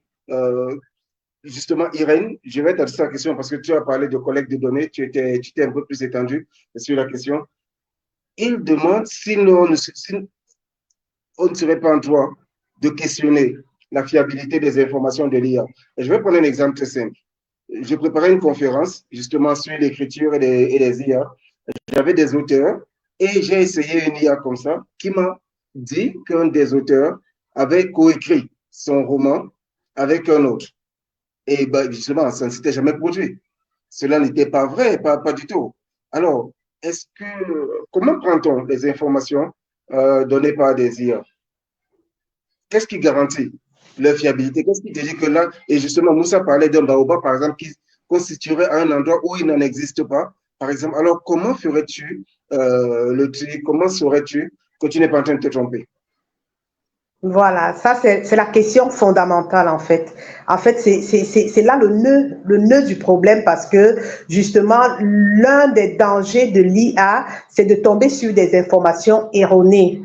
Justement, Irène, je vais t'adresser la question parce que tu as parlé de collecte de données, tu t'es un peu plus étendu sur la question. Il demande si on ne serait pas en droit de questionner la fiabilité des informations de l'IA. Je vais prendre un exemple très simple. Je préparais une conférence justement sur l'écriture et les IA. J'avais des auteurs et j'ai essayé une IA comme ça qui m'a dit qu'un des auteurs avait coécrit son roman avec un autre. Et ben, justement, ça ne s'était jamais produit. Cela n'était pas vrai, pas du tout. Alors, comment prend-on les informations données par des IA? Qu'est-ce qui garantit leur fiabilité? Qu'est-ce qui te dit que là, et justement, Moussa parlait d'un baobab, par exemple, qui constituerait un endroit où il n'en existe pas, par exemple. Alors, comment ferais-tu le tri? Comment saurais-tu que tu n'es pas en train de te tromper? Voilà, ça c'est la question fondamentale en fait. En fait, c'est là le nœud du problème parce que justement l'un des dangers de l'IA, c'est de tomber sur des informations erronées.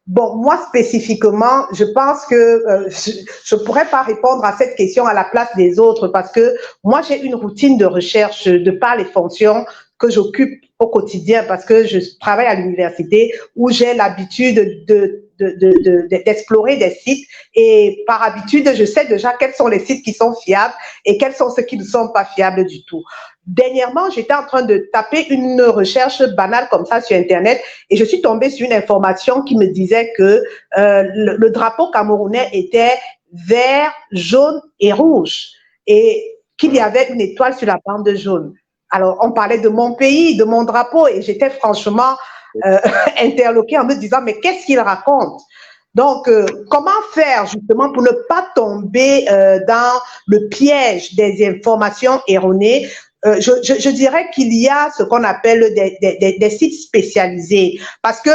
Bon, moi spécifiquement, je pense que je pourrais pas répondre à cette question à la place des autres parce que moi j'ai une routine de recherche de par les fonctions que j'occupe au quotidien parce que je travaille à l'université où j'ai l'habitude d'explorer des sites et par habitude, je sais déjà quels sont les sites qui sont fiables et quels sont ceux qui ne sont pas fiables du tout. Dernièrement, j'étais en train de taper une recherche banale comme ça sur Internet et je suis tombée sur une information qui me disait que le drapeau camerounais était vert, jaune et rouge et qu'il y avait une étoile sur la bande jaune. Alors, on parlait de mon pays, de mon drapeau et j'étais franchement interloquée en me disant, mais qu'est-ce qu'il raconte? Donc, comment faire justement pour ne pas tomber dans le piège des informations erronées? Je dirais qu'il y a ce qu'on appelle des sites spécialisés parce que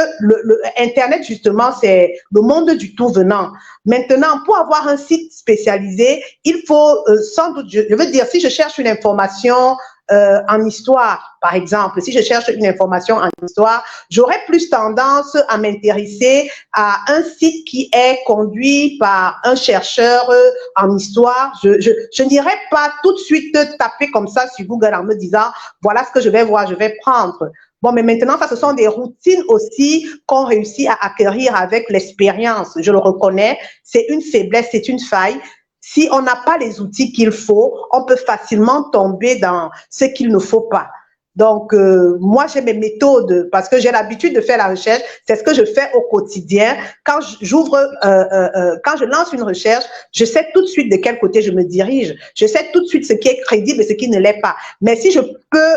Internet, justement, c'est le monde du tout venant. Maintenant, pour avoir un site spécialisé, il faut sans doute, je veux dire, si je cherche une information en histoire, par exemple, si je cherche une information en histoire, j'aurais plus tendance à m'intéresser à un site qui est conduit par un chercheur en histoire. Je n'irai pas tout de suite taper comme ça sur Google en me disant, voilà ce que je vais voir, je vais prendre. Bon, mais maintenant, ça, ce sont des routines aussi qu'on réussit à acquérir avec l'expérience. Je le reconnais, c'est une faiblesse, c'est une faille. Si on n'a pas les outils qu'il faut, on peut facilement tomber dans ce qu'il ne faut pas. Donc, moi, j'ai mes méthodes parce que j'ai l'habitude de faire la recherche. C'est ce que je fais au quotidien. Quand quand je lance une recherche, je sais tout de suite de quel côté je me dirige. Je sais tout de suite ce qui est crédible et ce qui ne l'est pas. Mais si je peux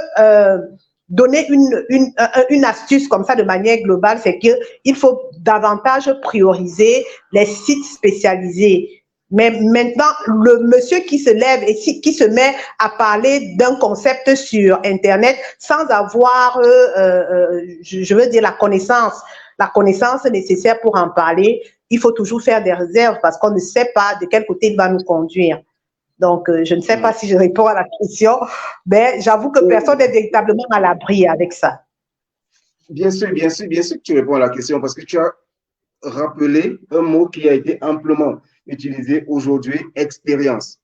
donner une astuce comme ça de manière globale, c'est qu'il faut davantage prioriser les sites spécialisés. Mais maintenant, le monsieur qui se lève et qui se met à parler d'un concept sur Internet sans avoir, je veux dire, la connaissance nécessaire pour en parler, il faut toujours faire des réserves parce qu'on ne sait pas de quel côté il va nous conduire. Donc, je ne sais pas si je réponds à la question, mais j'avoue que personne n'est véritablement à l'abri avec ça. Bien sûr que tu réponds à la question parce que tu as rappelé un mot qui a été amplement utilisé aujourd'hui, expérience.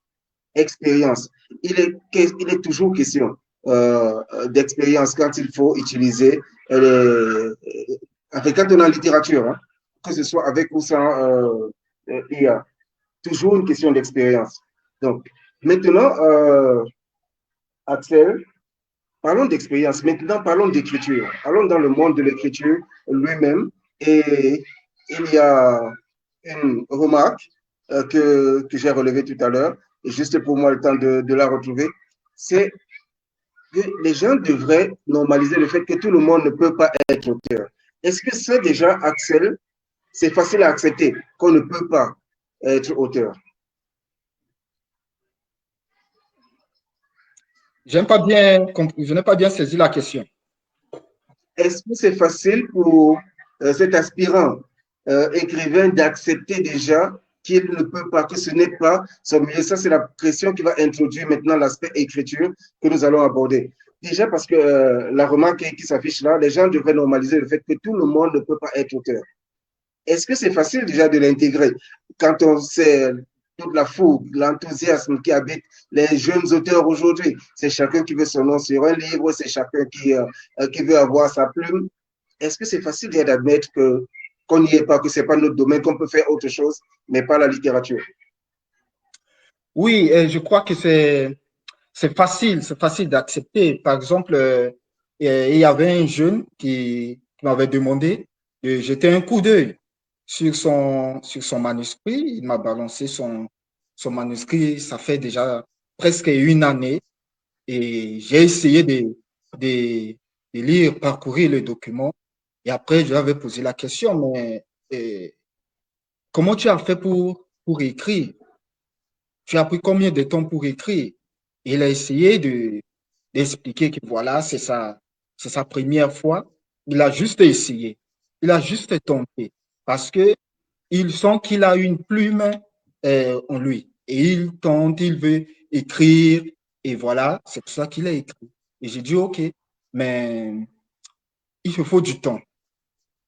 Expérience. Il est toujours question d'expérience quand il faut utiliser, quand on est en littérature, hein, que ce soit avec ou sans IA. Toujours une question d'expérience. Donc, maintenant, Axel, parlons d'expérience. Maintenant, parlons d'écriture. Allons dans le monde de l'écriture lui-même. Et il y a une remarque que j'ai relevée tout à l'heure, et juste pour moi le temps de la retrouver, c'est que les gens devraient normaliser le fait que tout le monde ne peut pas être auteur. Est-ce que ça déjà, Axel, c'est facile à accepter qu'on ne peut pas être auteur? Je n'ai pas bien saisi la question. Est-ce que c'est facile pour cet aspirant écrivain d'accepter déjà qu'il ne peut pas, que ce n'est pas son milieu? Ça, c'est la question qui va introduire maintenant l'aspect écriture que nous allons aborder. Déjà parce que la remarque qui s'affiche là, les gens devraient normaliser le fait que tout le monde ne peut pas être auteur. Est-ce que c'est facile déjà de l'intégrer quand on sait toute la fougue, l'enthousiasme qui habite les jeunes auteurs aujourd'hui? C'est chacun qui veut son nom sur un livre, c'est chacun qui veut avoir sa plume. Est-ce que c'est facile d'admettre qu'on n'y est pas, que ce n'est pas notre domaine, qu'on peut faire autre chose, mais pas la littérature? Oui, je crois que c'est facile d'accepter. Par exemple, il y avait un jeune qui m'avait demandé de jeter un coup d'œil sur son manuscrit. Il m'a balancé son manuscrit, ça fait déjà presque une année. Et j'ai essayé de lire, parcourir le document. Et après, je lui avais posé la question, mais comment tu as fait pour écrire? Tu as pris combien de temps pour écrire? Et il a essayé d'expliquer que voilà, c'est sa première fois. Il a juste essayé. Il a juste tenté. Parce que il sent qu'il a une plume en lui. Et il tente, il veut écrire. Et voilà, c'est pour ça qu'il a écrit. Et j'ai dit, OK, mais il te faut du temps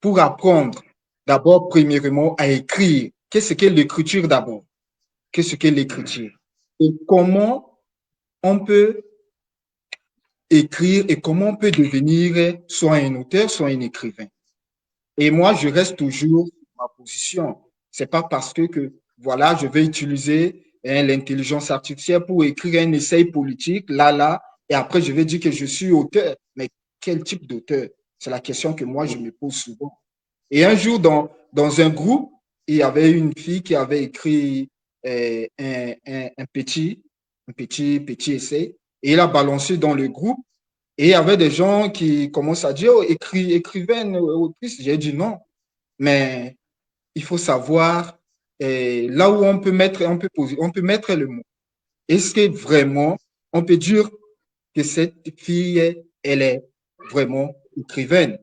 pour apprendre d'abord, premièrement, à écrire. Qu'est-ce qu'est l'écriture d'abord? Qu'est-ce qu'est l'écriture? Et comment on peut écrire et comment on peut devenir soit un auteur, soit un écrivain. Et moi, je reste toujours sur ma position. C'est pas parce que voilà, je vais utiliser l'intelligence artificielle pour écrire un essai politique, là, et après, je vais dire que je suis auteur. Mais quel type d'auteur? C'est la question que moi, je me pose souvent. Et un jour, dans un groupe, il y avait une fille qui avait écrit un petit essai, et il a balancé dans le groupe. Et il y avait des gens qui commencent à dire, oh, écrivaine, autrice. J'ai dit non, mais il faut savoir là où on peut mettre le mot. Est-ce que vraiment, on peut dire que cette fille, elle est vraiment écrivaine?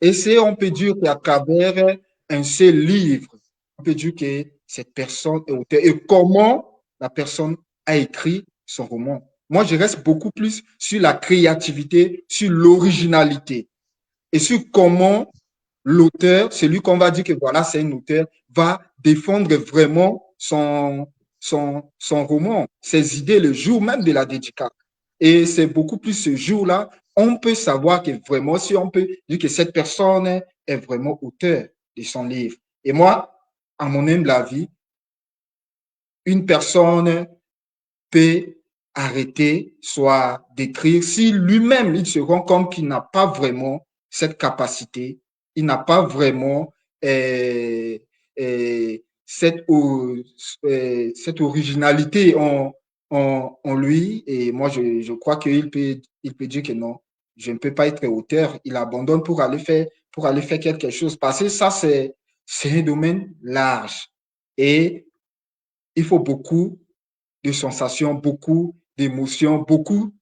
Et c'est, on peut dire qu'à travers un seul livre, on peut dire que cette personne est auteur. Et comment la personne a écrit son roman. Moi, je reste beaucoup plus sur la créativité, sur l'originalité et sur comment l'auteur, celui qu'on va dire que voilà, c'est un auteur, va défendre vraiment son roman, ses idées le jour même de la dédicace. Et c'est beaucoup plus ce jour-là, on peut savoir que vraiment, si on peut dire que cette personne est vraiment auteur de son livre. Et moi, à mon humble avis, une personne peut arrêter, soit d'écrire, si lui-même, il se rend compte qu'il n'a pas vraiment cette capacité, il n'a pas vraiment cette, cette originalité en lui. Et moi, je crois il peut dire que non, je ne peux pas être auteur. Il abandonne pour aller faire quelque chose. Parce que ça, c'est un domaine large. Et il faut beaucoup de sensations, beaucoup d'émotions, beaucoup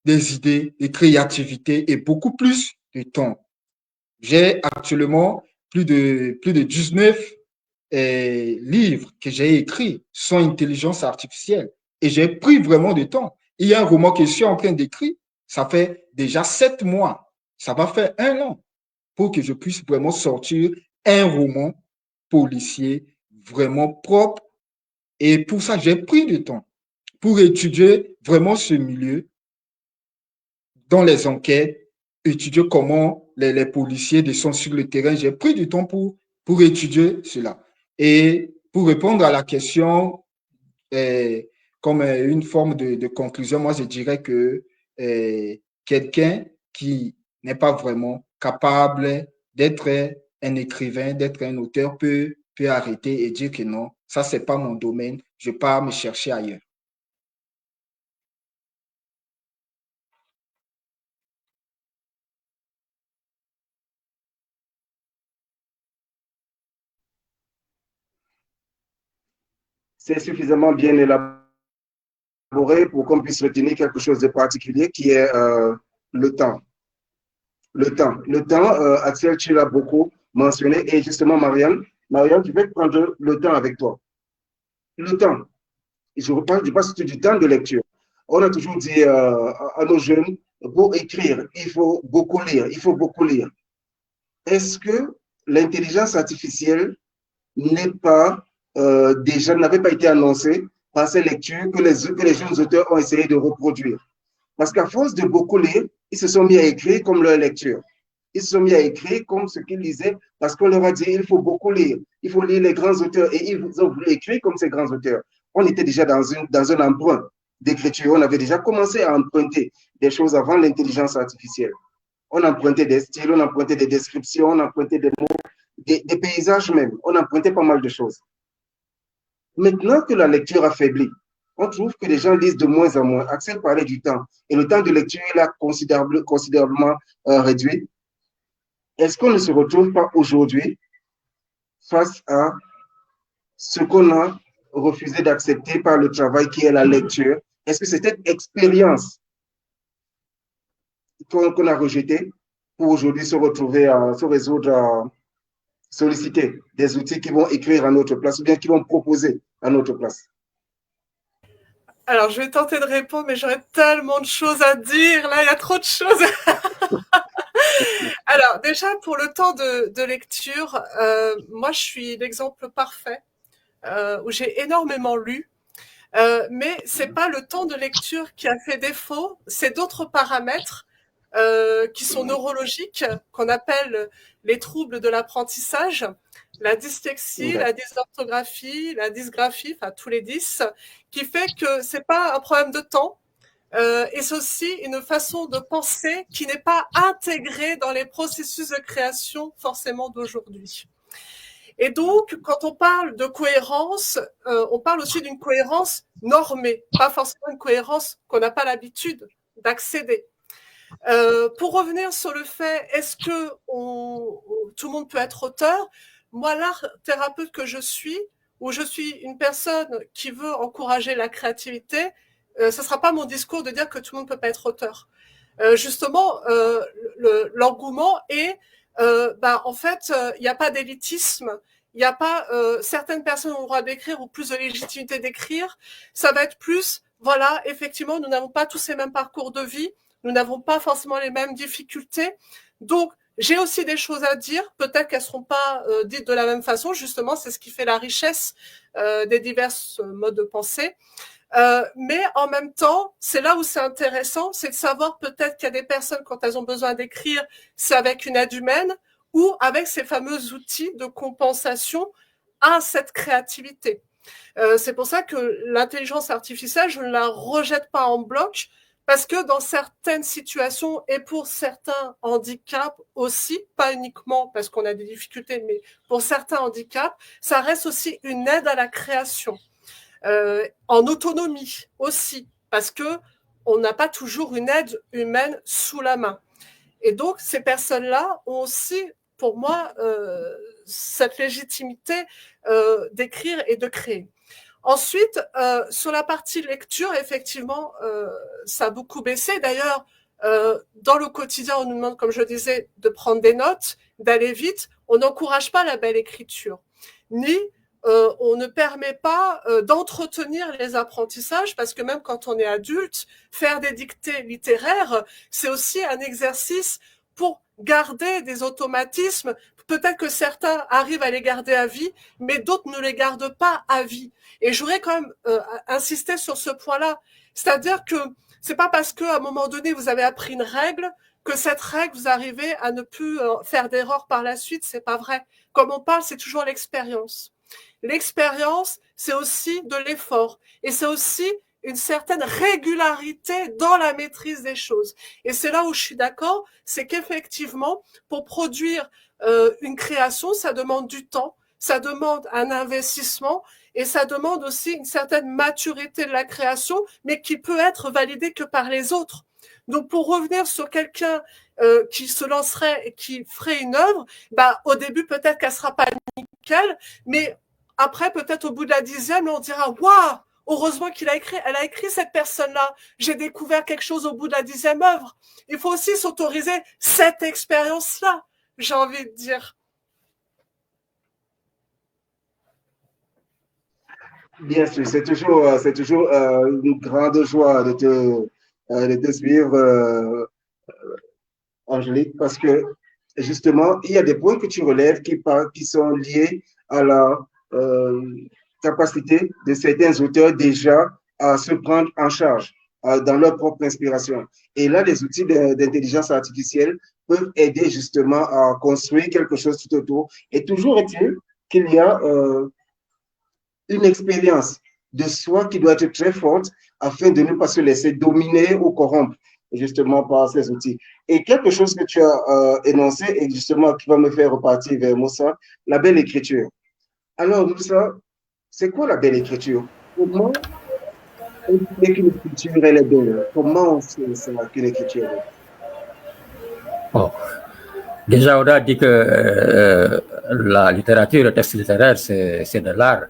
des idées, de créativité et beaucoup plus de temps. J'ai actuellement plus de 19 livres que j'ai écrits sans intelligence artificielle et j'ai pris vraiment du temps. Il y a un roman que je suis en train d'écrire, ça fait déjà 7 mois, ça va faire 1 an pour que je puisse vraiment sortir un roman policier vraiment propre. Et pour ça, j'ai pris du temps pour étudier vraiment ce milieu dans les enquêtes, étudier comment les policiers sont sur le terrain. J'ai pris du temps pour étudier cela. Et pour répondre à la question, comme une forme de conclusion, moi je dirais que quelqu'un qui n'est pas vraiment capable d'être un écrivain, d'être un auteur peut peut arrêter et dire que non, ça, c'est pas mon domaine, je pars me chercher ailleurs. C'est suffisamment bien élaboré pour qu'on puisse retenir quelque chose de particulier qui est le temps. Le temps, Axel, tu l'as beaucoup mentionné. Et justement, Marianne, tu veux prendre le temps avec toi. Le temps. Je parle surtout du temps de lecture. On a toujours dit à nos jeunes, pour écrire, il faut beaucoup lire, il faut beaucoup lire. Est-ce que l'intelligence artificielle n'avait pas été annoncée par ces lectures que les jeunes auteurs ont essayé de reproduire? Parce qu'à force de beaucoup lire, ils se sont mis à écrire comme leur lecture. Ils se sont mis à écrire comme ce qu'ils lisaient parce qu'on leur a dit il faut beaucoup lire, il faut lire les grands auteurs et ils ont voulu écrire comme ces grands auteurs. On était déjà dans un emprunt d'écriture, on avait déjà commencé à emprunter des choses avant l'intelligence artificielle. On empruntait des styles, on empruntait des descriptions, on empruntait des mots, des paysages même, on empruntait pas mal de choses. Maintenant que la lecture affaiblit, on trouve que les gens lisent de moins en moins. Axel parlait du temps et le temps de lecture est là considérablement réduit. Est-ce qu'on ne se retrouve pas aujourd'hui face à ce qu'on a refusé d'accepter par le travail qui est la lecture? Est-ce que c'est cette expérience qu'on a rejetée pour aujourd'hui se retrouver à se résoudre à solliciter des outils qui vont écrire à notre place ou bien qui vont proposer à notre place? Alors, je vais tenter de répondre, mais j'aurais tellement de choses à dire. Là, il y a trop de choses. Alors, déjà, pour le temps de lecture, moi, je suis l'exemple parfait où j'ai énormément lu. Mais c'est pas le temps de lecture qui a fait défaut, c'est d'autres paramètres qui sont neurologiques, qu'on appelle les troubles de l'apprentissage, la dyslexie, la dysorthographie, la dysgraphie, enfin tous les 10, qui fait que c'est pas un problème de temps, et c'est aussi une façon de penser qui n'est pas intégrée dans les processus de création forcément d'aujourd'hui. Et donc, quand on parle de cohérence, on parle aussi d'une cohérence normée, pas forcément une cohérence qu'on n'a pas l'habitude d'accéder. Pour revenir sur le fait, est-ce que tout le monde peut être auteur? Moi, l'art thérapeute que je suis, ou je suis une personne qui veut encourager la créativité, ce ne sera pas mon discours de dire que tout le monde ne peut pas être auteur. Justement, l'engouement est, en fait, il n'y a pas d'élitisme, il n'y a pas certaines personnes ont le droit d'écrire ou plus de légitimité d'écrire. Ça va être plus, voilà, effectivement, nous n'avons pas tous les mêmes parcours de vie, nous n'avons pas forcément les mêmes difficultés. Donc, j'ai aussi des choses à dire, peut-être qu'elles ne seront pas dites de la même façon, justement, c'est ce qui fait la richesse des divers modes de pensée. Mais en même temps, c'est là où c'est intéressant, c'est de savoir peut-être qu'il y a des personnes, quand elles ont besoin d'écrire, c'est avec une aide humaine ou avec ces fameux outils de compensation à cette créativité. C'est pour ça que l'intelligence artificielle, je ne la rejette pas en bloc, parce que dans certaines situations et pour certains handicaps aussi, pas uniquement parce qu'on a des difficultés, mais pour certains handicaps, ça reste aussi une aide à la création. En autonomie aussi, parce que on n'a pas toujours une aide humaine sous la main. Et donc, ces personnes-là ont aussi, pour moi, cette légitimité d'écrire et de créer. Ensuite, sur la partie lecture, effectivement, ça a beaucoup baissé. D'ailleurs, dans le quotidien, on nous demande, comme je disais, de prendre des notes, d'aller vite. On n'encourage pas la belle écriture, ni on ne permet pas d'entretenir les apprentissages, parce que même quand on est adulte, faire des dictées littéraires, c'est aussi un exercice pour garder des automatismes. Peut-être que certains arrivent à les garder à vie, mais d'autres ne les gardent pas à vie. Et je voudrais quand même insister sur ce point-là. C'est-à-dire que c'est pas parce qu'à un moment donné, vous avez appris une règle que cette règle, vous arrivez à ne plus faire d'erreur par la suite. C'est pas vrai. Comme on parle, c'est toujours l'expérience. L'expérience, c'est aussi de l'effort. Et c'est aussi une certaine régularité dans la maîtrise des choses. Et c'est là où je suis d'accord, c'est qu'effectivement, pour produire une création, ça demande du temps, ça demande un investissement et ça demande aussi une certaine maturité de la création, mais qui peut être validée que par les autres. Donc, pour revenir sur quelqu'un qui se lancerait et qui ferait une œuvre, bah, au début, peut-être qu'elle sera pas nickel, mais après, peut-être au bout de la 10e, on dira, waouh, heureusement elle a écrit cette personne-là. J'ai découvert quelque chose au bout de la 10e œuvre. Il faut aussi s'autoriser cette expérience-là, j'ai envie de dire. Bien sûr, c'est toujours une grande joie de te suivre, Angélique, parce que justement, il y a des points que tu relèves qui sont liés à la euh, capacité de certains auteurs déjà à se prendre en charge dans leur propre inspiration. Et là, les outils d'intelligence artificielle peuvent aider justement à construire quelque chose tout autour. Et toujours est-il qu'il y a une expérience de soi qui doit être très forte afin de ne pas se laisser dominer ou corrompre justement par ces outils. Et quelque chose que tu as énoncé et justement qui va me faire repartir vers Moussa, la belle écriture. Alors Moussa, c'est quoi la belle écriture? Comment on dit qu'une écriture elle est belle? Comment on sait qu'une écriture est belle? Bon. Déjà, on a dit que la littérature, le texte littéraire, c'est de l'art.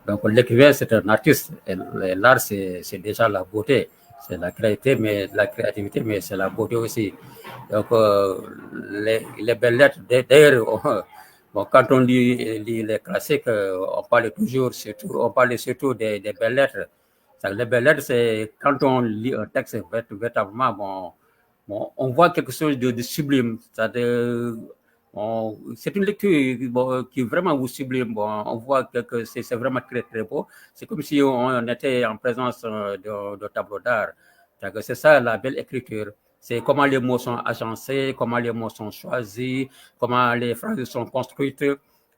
Donc, l'écrivain, c'est un artiste. Et l'art, c'est déjà la beauté. C'est la créativité, mais c'est la beauté aussi. Donc, les belles lettres, d'ailleurs, bon, quand on lit les classiques, on parle surtout des belles lettres. Les belles lettres, c'est quand on lit un texte véritablement, bon, on voit quelque chose de sublime. C'est une lecture qui vraiment vous sublime. Bon, on voit que c'est vraiment très, très beau. C'est comme si on était en présence de tableau d'art. C'est ça la belle écriture. C'est comment les mots sont agencés, comment les mots sont choisis, comment les phrases sont construites.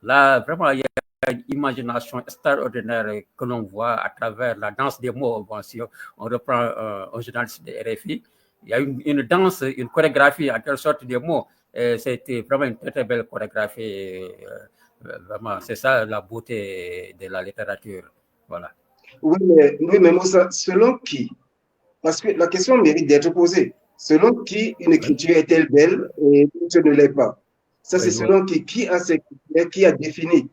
Là, vraiment, il y a une imagination extraordinaire que l'on voit à travers la danse des mots. Bon, si on reprend un journaliste de RFI, il y a une danse, une chorégraphie en quelque sorte des mots. C'était vraiment une très, très belle chorégraphie. Vraiment, c'est ça la beauté de la littérature. Voilà. Oui, mais Moussa, selon qui? Parce que la question mérite d'être posée. Selon qui une écriture est-elle belle et l'autre ne l'est pas? Ça, c'est selon qui a ces critères, qui a défini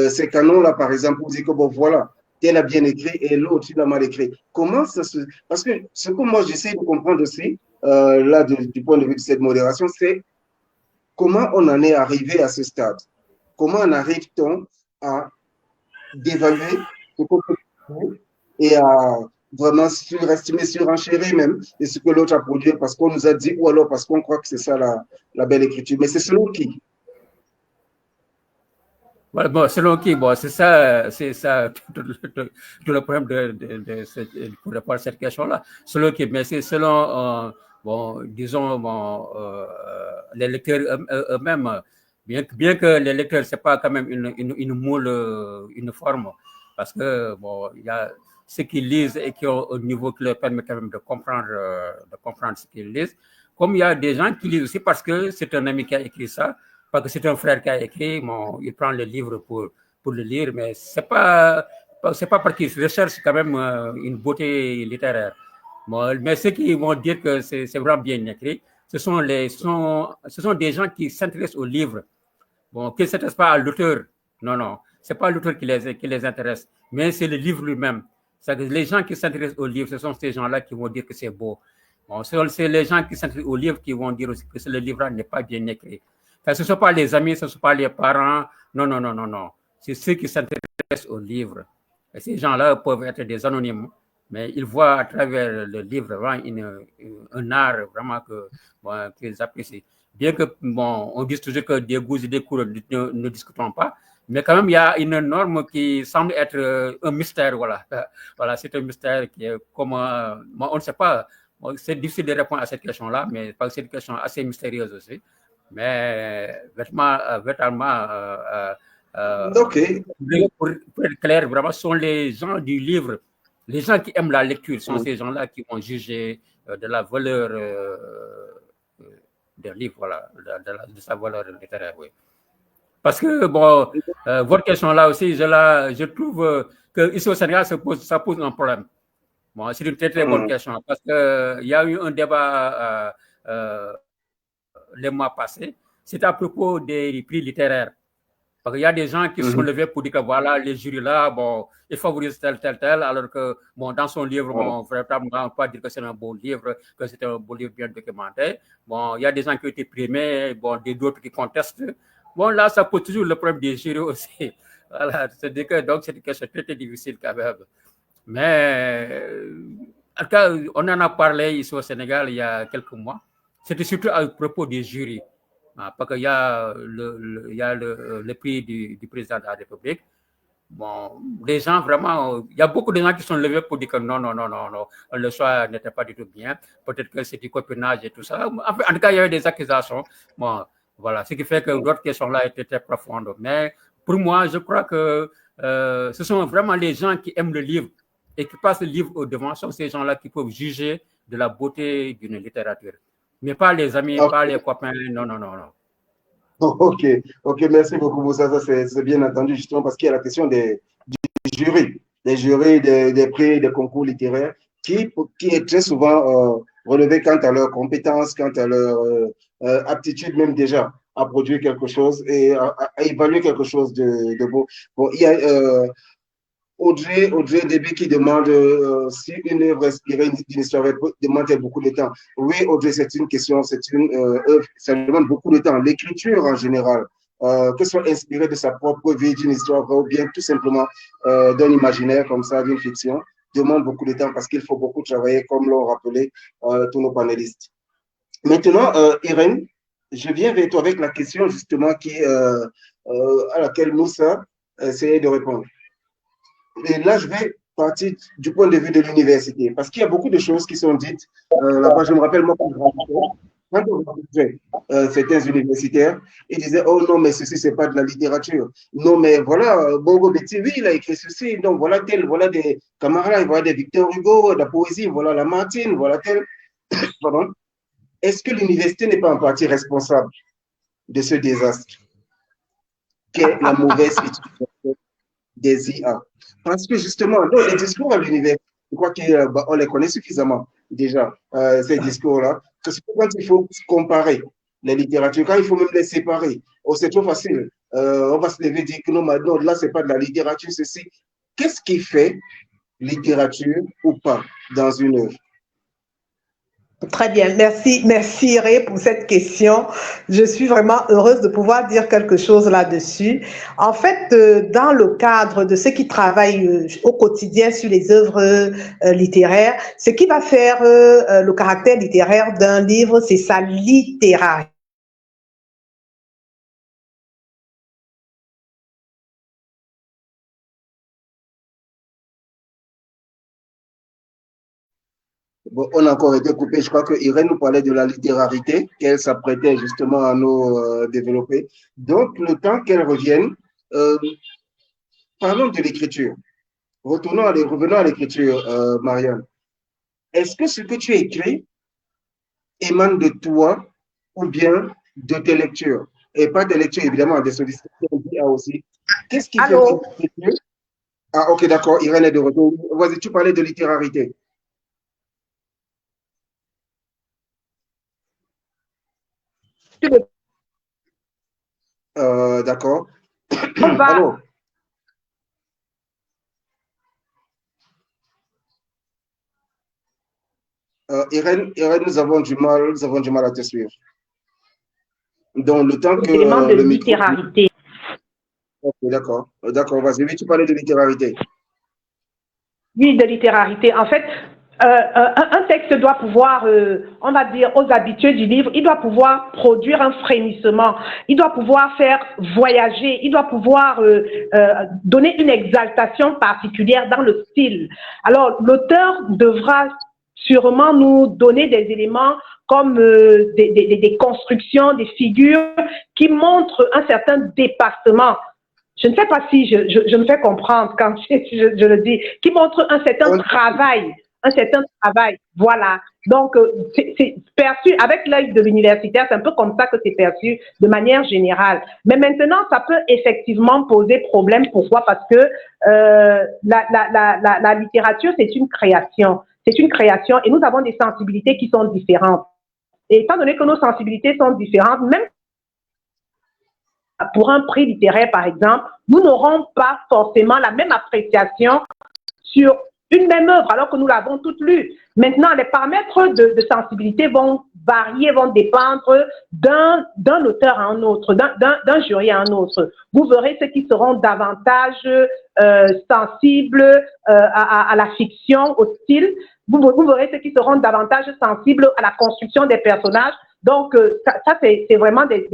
ces canons-là, par exemple, pour dire que bon, voilà, tel a bien écrit et l'autre, il a mal écrit. Comment ça se. Parce que ce que moi, j'essaie de comprendre aussi, là, du point de vue de cette modération, c'est comment on en est arrivé à ce stade. Comment en arrive-t-on à d'évaluer ce qu'on peut faire et à vraiment surestimer, surenchérir même de ce que l'autre a produit parce qu'on nous a dit ou alors parce qu'on croit que c'est ça la belle écriture. Mais c'est selon qui? Voilà, bon, selon qui? Bon, c'est ça tout le problème pour répondre à cette question-là. Selon qui? Mais c'est selon, bon, disons, les lecteurs eux-mêmes. Bien que les lecteurs, c'est pas quand même une moule uniforme, parce que, bon, il y a ceux qui lisent et qui ont un niveau qui leur permet quand même de comprendre ce qu'ils lisent. Comme il y a des gens qui lisent aussi parce que c'est un ami qui a écrit ça, parce que c'est un frère qui a écrit, bon, il prend le livre pour le lire, mais c'est pas parce qu'il recherche quand même une beauté littéraire. Bon, mais ceux qui vont dire que c'est vraiment bien écrit, ce sont des gens qui s'intéressent au livre. Bon, qui ne s'intéressent pas à l'auteur. Non, c'est pas l'auteur qui les intéresse, mais c'est le livre lui-même. Les gens qui s'intéressent au livre, ce sont ces gens-là qui vont dire que c'est beau. Bon, c'est les gens qui s'intéressent au livre qui vont dire aussi que le livre n'est pas bien écrit. Ce ne sont pas les amis, ce ne sont pas les parents. Non. C'est ceux qui s'intéressent au livre. Et ces gens-là peuvent être des anonymes, mais ils voient à travers le livre vraiment un art vraiment qu'ils apprécient. Bien que, bon, on dise toujours que des goûts et des couleurs ne discutons pas, mais quand même, il y a une norme qui semble être un mystère, voilà. Voilà, c'est un mystère qui est comment, on ne sait pas. C'est difficile de répondre à cette question-là, mais c'est une question assez mystérieuse aussi. Mais véritablement, pour être clair, vraiment, ce sont les gens du livre, les gens qui aiment la lecture, sont ces gens-là qui vont juger de la valeur d'un livre, voilà, de sa valeur littéraire, oui. Parce que, bon, votre question là aussi, je trouve que ici au Sénégal, ça pose un problème. Bon, c'est une très, très bonne question. Parce qu'il y a eu un débat les mois passés. C'était à propos des prix littéraires. Parce qu'il y a des gens qui se sont levés pour dire que voilà, les jurys là, bon, ils favorisent tel, alors que, bon, dans son livre, bon, vraiment, on ne peut pas dire que c'est un beau livre, que c'est un beau livre bien documenté. Bon, il y a des gens qui ont été primés, bon, d'autres qui contestent. Bon, là, ça pose toujours le problème des jurys aussi. Voilà, c'est-à-dire que, donc, c'est une question très, très difficile quand même. Mais, en tout cas, on en a parlé ici au Sénégal il y a quelques mois. C'était surtout à propos des jurys. Parce qu'il y a le prix du président de la République. Bon, les gens vraiment, il y a beaucoup de gens qui sont levés pour dire que non, le choix n'était pas du tout bien. Peut-être que c'est du copinage et tout ça. Enfin, en tout cas, il y a eu des accusations. Bon, voilà, ce qui fait que d'autres questions-là étaient très profondes. Mais pour moi, je crois que ce sont vraiment les gens qui aiment le livre et qui passent le livre au devant, sont ces gens-là qui peuvent juger de la beauté d'une littérature. Mais pas les amis, pas les copains, non. Ok, merci beaucoup pour ça. Ça c'est bien entendu, justement, parce qu'il y a la question des jurys, des prix, des concours littéraires, qui est très souvent relevé quant à leurs compétences, quant à leur aptitude même déjà à produire quelque chose et à évaluer quelque chose de beau. Bon, il y a Audrey Débé qui demande si une œuvre inspirée d'une histoire demande beaucoup de temps. Oui, Audrey, c'est une question, c'est une œuvre, ça demande beaucoup de temps. L'écriture en général, que ce soit inspiré de sa propre vie, d'une histoire ou bien tout simplement d'un imaginaire comme ça, d'une fiction, demande beaucoup de temps parce qu'il faut beaucoup travailler, comme l'ont rappelé tous nos panélistes. Maintenant, Irène, je viens vers toi avec la question justement à laquelle Moussa essayait de répondre. Et là, je vais partir du point de vue de l'université, parce qu'il y a beaucoup de choses qui sont dites là-bas. Je me rappelle, moi, quand on rencontrait certains universitaires, ils disaient, oh non, mais ceci, c'est pas de la littérature. Non, mais voilà, Bongo Betty, oui, il a écrit ceci. Donc, voilà voilà des camarades, voilà des Victor Hugo, de la poésie, voilà Lamartine, voilà tel. Pardon. Est-ce que l'université n'est pas en partie responsable de ce désastre qu'est la mauvaise utilisation des IA? Parce que justement, dans les discours à l'université, je crois qu'on les connaît suffisamment déjà, ces discours-là, que c'est quand il faut comparer les littératures, quand il faut même les séparer. Oh, c'est trop facile. On va se lever et dire que non, là, ce n'est pas de la littérature, ceci. Qu'est-ce qui fait littérature ou pas dans une œuvre? Très bien, merci Iré pour cette question. Je suis vraiment heureuse de pouvoir dire quelque chose là-dessus. En fait, dans le cadre de ceux qui travaillent au quotidien sur les œuvres littéraires, ce qui va faire le caractère littéraire d'un livre, c'est sa littérarité. Bon, on a encore été coupé. Je crois que Irène nous parlait de la littérarité qu'elle s'apprêtait justement à nous développer. Donc, le temps qu'elle revienne, parlons de l'écriture. Revenons à l'écriture, Marianne. Est-ce que ce que tu écris émane de toi ou bien de tes lectures? Et pas tes lectures, évidemment, des sollicitations aussi. Qu'est-ce qui fait que l'écriture... Ah, ok, d'accord, Irène est de retour. Vas-y, tu parlais de littérarité. D'accord. Allô? Irène, nous avons du mal à te suivre. Donc, le temps que le littérarité. Ok, d'accord. D'accord, vas-y. Oui, tu parlais de littérarité. Oui, de littérarité. En fait, un texte doit pouvoir, on va dire, aux habitués du livre, il doit pouvoir produire un frémissement, il doit pouvoir faire voyager, il doit pouvoir donner une exaltation particulière dans le style. Alors, l'auteur devra sûrement nous donner des éléments comme des constructions, des figures qui montrent un certain dépassement. Je ne sais pas si je me fais comprendre quand je le dis, qui montre un certain travail, un certain travail. Voilà. Donc, c'est perçu avec l'œil de l'universitaire, c'est un peu comme ça que c'est perçu de manière générale. Mais maintenant, ça peut effectivement poser problème. Pourquoi? Parce que la littérature, c'est une création. C'est une création et nous avons des sensibilités qui sont différentes. Et étant donné que nos sensibilités sont différentes, même pour un prix littéraire, par exemple, nous n'aurons pas forcément la même appréciation sur une même œuvre, alors que nous l'avons toute lue. Maintenant, les paramètres de sensibilité vont varier, vont dépendre d'un auteur à un autre, d'un jury à un autre. Vous verrez ceux qui seront davantage sensibles à la fiction, au style. Vous verrez ceux qui seront davantage sensibles à la construction des personnages. Donc, ça c'est vraiment des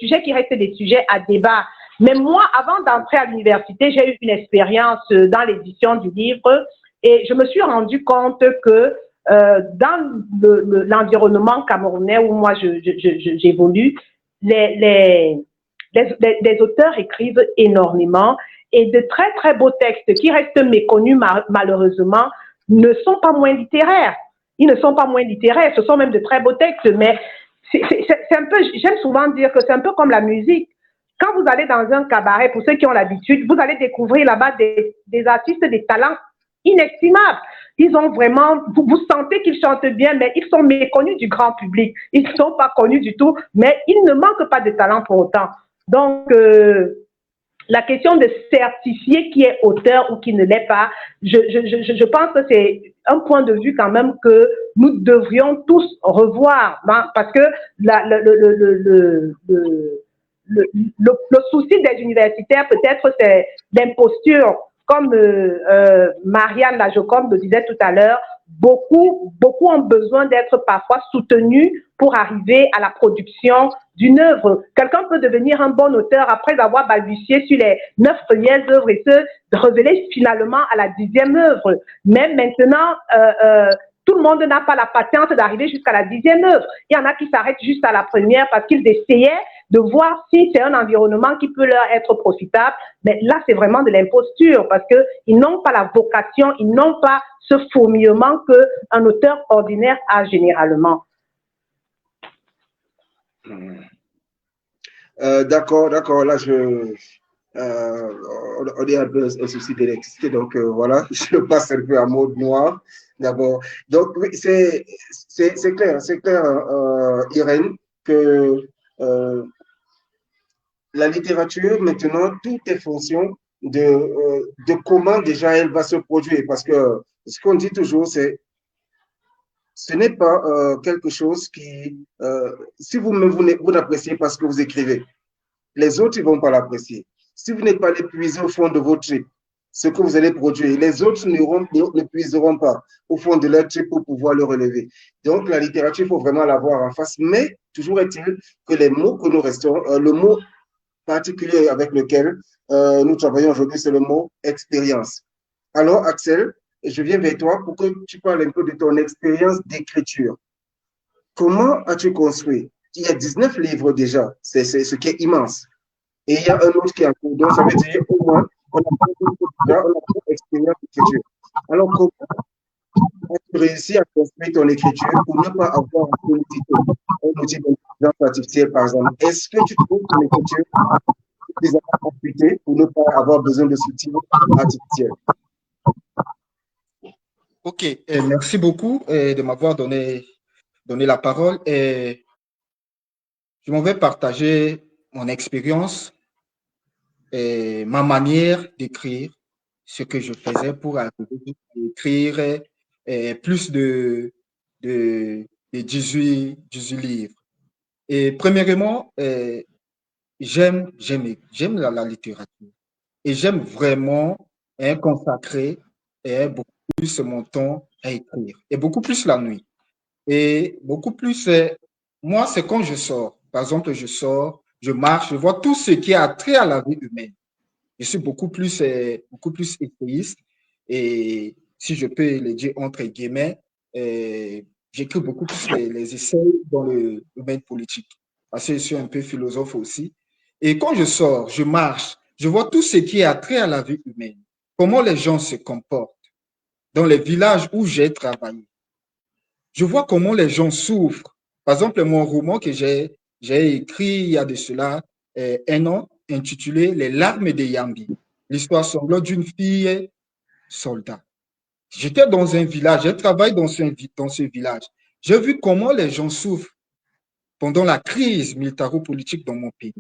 sujets qui restent des sujets à débat. Mais moi, avant d'entrer à l'université, j'ai eu une expérience dans l'édition du livre et je me suis rendu compte que dans l'environnement camerounais où moi j'évolue, les auteurs écrivent énormément et de très très beaux textes qui restent méconnus malheureusement ne sont pas moins littéraires. Ils ne sont pas moins littéraires, ce sont même de très beaux textes, mais c'est un peu, j'aime souvent dire que c'est un peu comme la musique. Quand vous allez dans un cabaret, pour ceux qui ont l'habitude, vous allez découvrir là-bas des artistes, des talents inestimables. Ils ont vraiment, vous sentez qu'ils chantent bien, mais ils sont méconnus du grand public. Ils ne sont pas connus du tout, mais ils ne manquent pas de talent pour autant. Donc, la question de certifier qui est auteur ou qui ne l'est pas, je pense que c'est un point de vue quand même que nous devrions tous revoir, hein, parce que le souci des universitaires, peut-être, c'est l'imposture. Comme Marianne la Joconde le disait tout à l'heure, beaucoup ont besoin d'être parfois soutenus pour arriver à la production d'une œuvre. Quelqu'un peut devenir un bon auteur après avoir balbutié sur les 9 premières œuvres et se révéler finalement à la 10e œuvre. Mais maintenant, tout le monde n'a pas la patience d'arriver jusqu'à la 10e œuvre. Il y en a qui s'arrêtent juste à la première parce qu'ils essayaient de voir si c'est un environnement qui peut leur être profitable. Mais là, c'est vraiment de l'imposture parce qu'ils n'ont pas la vocation, ils n'ont pas ce fourmillement qu'un auteur ordinaire a généralement. D'accord. Là, on est un peu un souci d'électricité, donc voilà, je passe un peu en mode noir d'abord. Donc, oui, c'est clair, Irène, que la littérature, maintenant, tout est fonction de comment déjà elle va se produire. Parce que ce qu'on dit toujours, c'est ce n'est pas quelque chose qui, si vous n'appréciez pas ce que vous écrivez, les autres ne vont pas l'apprécier. Si vous n'êtes pas allé puiser au fond de vos tripes, ce que vous allez produire, les autres ne puiseront pas au fond de leur trip pour pouvoir le relever. Donc, la littérature, il faut vraiment l'avoir en face. Mais toujours est-il que les mots que nous restons, le mot particulier avec lequel nous travaillons aujourd'hui, c'est le mot expérience. Alors, Axel, je viens vers toi pour que tu parles un peu de ton expérience d'écriture. Comment as-tu construit? Il y a 19 livres déjà, c'est ce qui est immense. Et il y a un autre qui est en cours. Donc, ça veut dire au moins, on a une expérience d'écriture. Alors, comment as-tu réussi à construire ton écriture pour ne pas avoir un outil d'intelligence artificielle, par exemple? Est-ce que tu trouves ton écriture suffisamment complétée pour ne pas avoir besoin de outils artificiels? Ok, merci beaucoup de m'avoir donné la parole. Et je m'en vais partager mon expérience et ma manière d'écrire, ce que je faisais pour arriver à écrire plus de 18 livres. Et premièrement, j'aime la littérature et j'aime vraiment consacrer beaucoup plus mon temps à écrire et beaucoup plus la nuit. Et beaucoup plus, moi, c'est quand je sors. Par exemple, je sors, je marche, je vois tout ce qui a trait à la vie humaine. Je suis beaucoup plus essayiste et si je peux le dire entre guillemets, j'écris beaucoup plus les essais dans le domaine politique parce que je suis un peu philosophe aussi. Et quand je sors, je marche, je vois tout ce qui a trait à la vie humaine, comment les gens se comportent. dans les villages où j'ai travaillé. Je vois comment les gens souffrent. Par exemple, mon roman que j'ai écrit il y a de cela un an, intitulé Les larmes de Yambi, l'histoire sanglante d'une fille soldat. J'étais dans un village, j'ai travaillé dans ce village. J'ai vu comment les gens souffrent pendant la crise militaro-politique dans mon pays.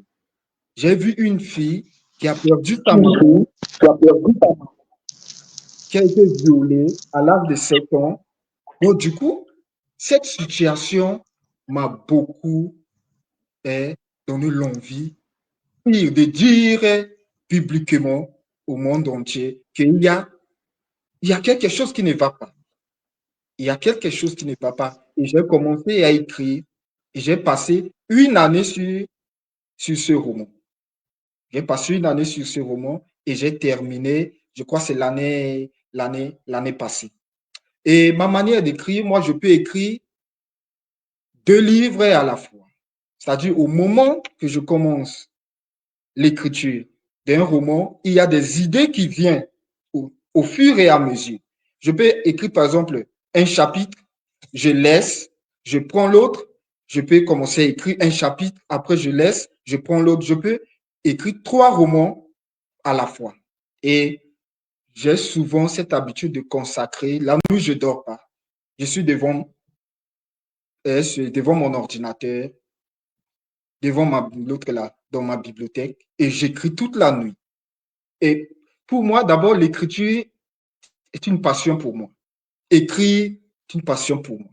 J'ai vu une fille qui a perdu sa maman, qui a été violée à l'âge de 7 ans. Donc, du coup, cette situation m'a beaucoup donné l'envie de dire publiquement au monde entier qu'il y a quelque chose qui ne va pas. Il y a quelque chose qui ne va pas. Et j'ai commencé à écrire et j'ai passé une année sur ce roman. J'ai passé une année sur ce roman et j'ai terminé, je crois que c'est l'année passée. Et ma manière d'écrire, moi, je peux écrire 2 livres à la fois. C'est-à-dire, au moment que je commence l'écriture d'un roman, il y a des idées qui viennent au fur et à mesure. Je peux écrire, par exemple, un chapitre, je laisse, je prends l'autre, je peux commencer à écrire un chapitre, après je laisse, je prends l'autre. Je peux écrire 3 romans à la fois. Et j'ai souvent cette habitude de consacrer, la nuit, je ne dors pas. Je suis devant mon ordinateur, devant l'autre là, dans ma bibliothèque, et j'écris toute la nuit. Et pour moi, d'abord, l'écriture est une passion pour moi. Écrire est une passion pour moi.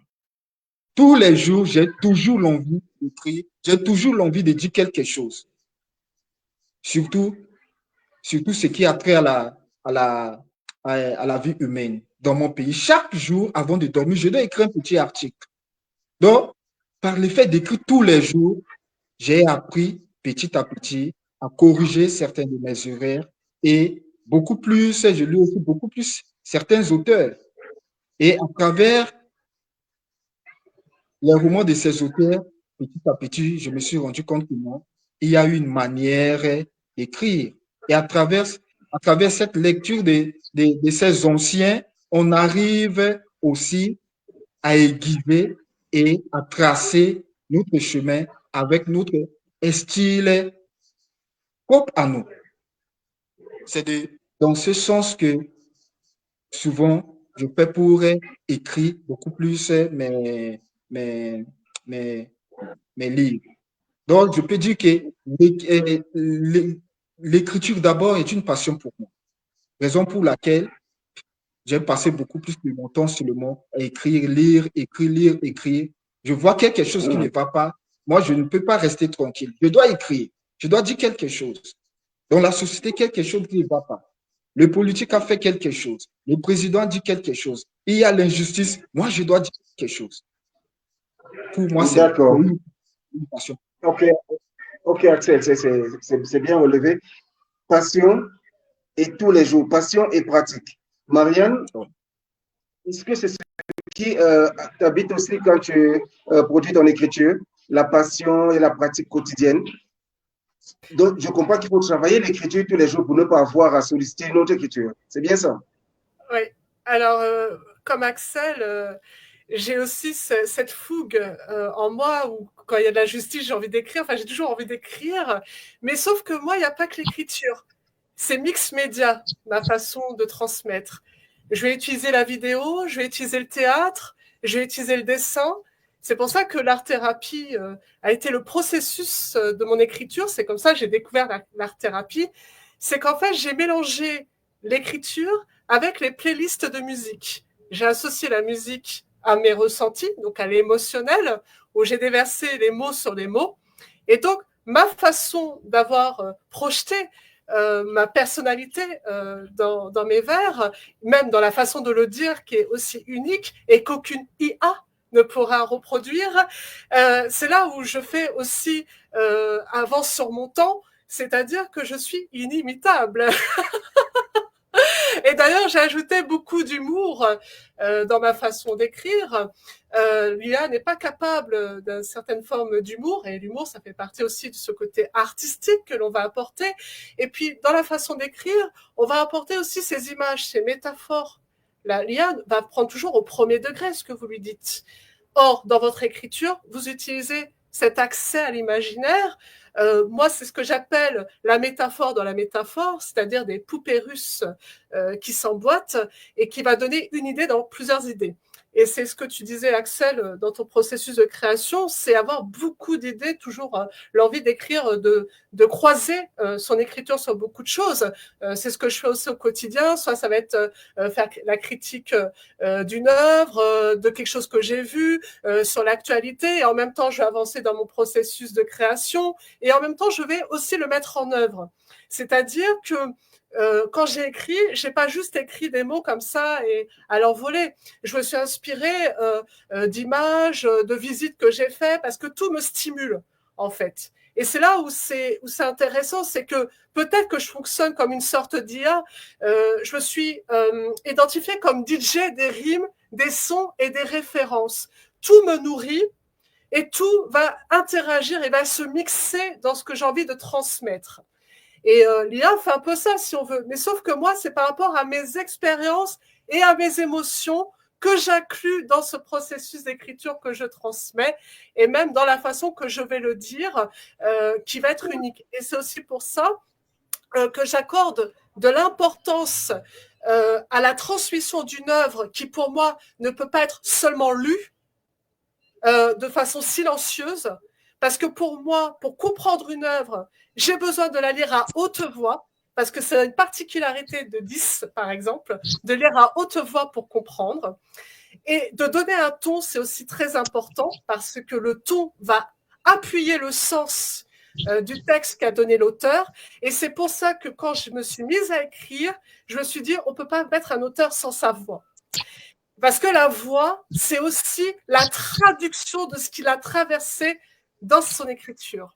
Tous les jours, j'ai toujours l'envie d'écrire, j'ai toujours l'envie de dire quelque chose. Surtout ce qui a trait à la vie humaine dans mon pays. Chaque jour, avant de dormir, je dois écrire un petit article. Donc, par le fait d'écrire tous les jours, j'ai appris petit à petit à corriger certaines de mes erreurs et beaucoup plus, je lis aussi beaucoup plus certains auteurs. Et à travers les romans de ces auteurs, petit à petit, je me suis rendu compte que non, il y a une manière d'écrire. Et à travers cette lecture de ces anciens, on arrive aussi à aiguiser et à tracer notre chemin avec notre style propre à nous. C'est dans ce sens que souvent, je fais pour écrire beaucoup plus mes livres. Donc, je peux dire que l'écriture d'abord est une passion pour moi. Raison pour laquelle j'ai passé beaucoup plus de mon temps sur le mot à écrire, lire, écrire. Je vois quelque chose qui ne va pas. Moi, je ne peux pas rester tranquille. Je dois écrire. Je dois dire quelque chose. Dans la société, quelque chose qui ne va pas. Le politique a fait quelque chose. Le président dit quelque chose. Il y a l'injustice. Moi, je dois dire quelque chose. Pour moi, c'est une passion. Ok, Axel, c'est bien relevé. Passion et tous les jours. Passion et pratique. Marianne, est-ce que c'est ce qui t'habite aussi quand tu produis ton écriture, la passion et la pratique quotidienne? Donc, je comprends qu'il faut travailler l'écriture tous les jours pour ne pas avoir à solliciter une autre écriture. C'est bien ça? Oui. Alors, comme Axel, j'ai aussi cette fougue en moi où, quand il y a de la justice, j'ai envie d'écrire. Enfin, j'ai toujours envie d'écrire. Mais sauf que moi, il n'y a pas que l'écriture. C'est mix média, ma façon de transmettre. Je vais utiliser la vidéo, je vais utiliser le théâtre, je vais utiliser le dessin. C'est pour ça que l'art-thérapie a été le processus de mon écriture. C'est comme ça que j'ai découvert l'art-thérapie. C'est qu'en fait, j'ai mélangé l'écriture avec les playlists de musique. J'ai associé la musique à mes ressentis, donc à l'émotionnel, où j'ai déversé les mots sur les mots. Et donc, ma façon d'avoir projeté ma personnalité dans mes vers, même dans la façon de le dire qui est aussi unique et qu'aucune IA ne pourra reproduire. C'est là où je fais aussi avance sur mon temps, c'est-à-dire que je suis inimitable. Et d'ailleurs, j'ai ajouté beaucoup d'humour dans ma façon d'écrire. L'IA n'est pas capable d'une certaine forme d'humour, et l'humour, ça fait partie aussi de ce côté artistique que l'on va apporter. Et puis, dans la façon d'écrire, on va apporter aussi ces images, ces métaphores l'IA va prendre toujours au premier degré ce que vous lui dites. Or, dans votre écriture, vous utilisez cet accès à l'imaginaire. Moi, c'est ce que j'appelle la métaphore dans la métaphore, c'est-à-dire des poupées russes qui s'emboîtent et qui va donner une idée dans plusieurs idées. Et c'est ce que tu disais, Axel, dans ton processus de création, c'est avoir beaucoup d'idées, toujours l'envie d'écrire, de croiser son écriture sur beaucoup de choses. C'est ce que je fais aussi au quotidien. Soit ça va être faire la critique d'une œuvre, de quelque chose que j'ai vu, sur l'actualité. Et en même temps, je vais avancer dans mon processus de création. Et en même temps, je vais aussi le mettre en œuvre. C'est-à-dire que quand j'ai écrit, j'ai pas juste écrit des mots comme ça et à l'envolée. Je me suis inspirée d'images, de visites que j'ai faites parce que tout me stimule en fait. Et c'est là où c'est intéressant, c'est que peut-être que je fonctionne comme une sorte d'IA. Je me suis identifiée comme DJ des rimes, des sons et des références. Tout me nourrit et tout va interagir et va se mixer dans ce que j'ai envie de transmettre. Et l'IA fait un peu ça, si on veut. Mais sauf que moi, c'est par rapport à mes expériences et à mes émotions que j'inclus dans ce processus d'écriture que je transmets, et même dans la façon que je vais le dire, qui va être unique. Et c'est aussi pour ça que j'accorde de l'importance à la transmission d'une œuvre qui, pour moi, ne peut pas être seulement lue de façon silencieuse, parce que pour moi, pour comprendre une œuvre, j'ai besoin de la lire à haute voix, parce que c'est une particularité de 10, par exemple, de lire à haute voix pour comprendre. Et de donner un ton, c'est aussi très important, parce que le ton va appuyer le sens du texte qu'a donné l'auteur. Et c'est pour ça que quand je me suis mise à écrire, je me suis dit, on ne peut pas mettre un auteur sans sa voix. Parce que la voix, c'est aussi la traduction de ce qu'il a traversé dans son écriture.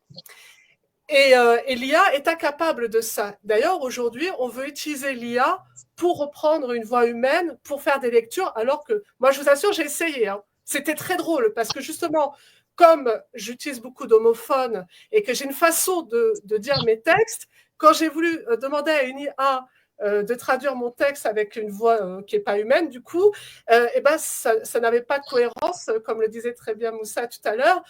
Et l'IA est incapable de ça. D'ailleurs, aujourd'hui, on veut utiliser l'IA pour reprendre une voix humaine, pour faire des lectures, alors que, moi, je vous assure, j'ai essayé. Hein. C'était très drôle, parce que justement, comme j'utilise beaucoup d'homophones et que j'ai une façon de dire mes textes, quand j'ai voulu demander à une IA de traduire mon texte avec une voix qui n'est pas humaine, du coup, et ben ça n'avait pas de cohérence, comme le disait très bien Moussa tout à l'heure,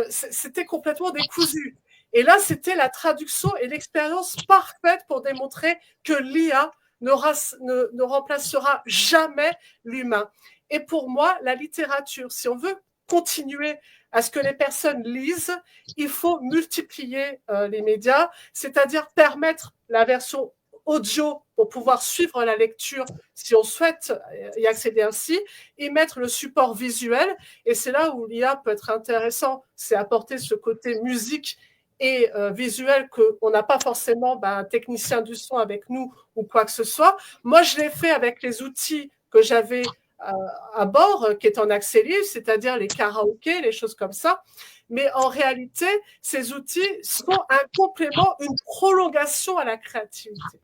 c'était complètement décousu. Et là, c'était la traduction et l'expérience parfaite pour démontrer que l'IA ne remplacera jamais l'humain. Et pour moi, la littérature, si on veut continuer à ce que les personnes lisent, il faut multiplier les médias, c'est-à-dire permettre la version audio pour pouvoir suivre la lecture si on souhaite y accéder ainsi, et mettre le support visuel. Et c'est là où l'IA peut être intéressant, c'est apporter ce côté musique et visuel qu'on n'a pas forcément un technicien du son avec nous ou quoi que ce soit. Moi, je l'ai fait avec les outils que j'avais à bord, qui est en accès libre, c'est-à-dire les karaokés, les choses comme ça. Mais en réalité, ces outils sont un complément, une prolongation à la créativité.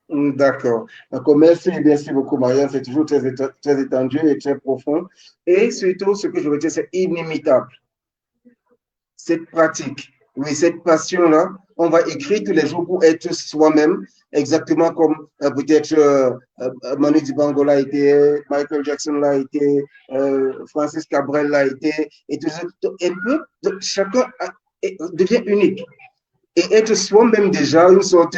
D'accord. Merci beaucoup, Marianne. C'est toujours très étendu et très profond. Et surtout, ce que je veux dire, c'est inimitable. Cette pratique, oui, cette passion-là, on va écrire tous les jours pour être soi-même, exactement comme peut-être Manu Dibango l'a été, Michael Jackson l'a été, Francis Cabrel l'a été, et tout ça. Un peu, chacun devient unique. Et être soi-même déjà une sorte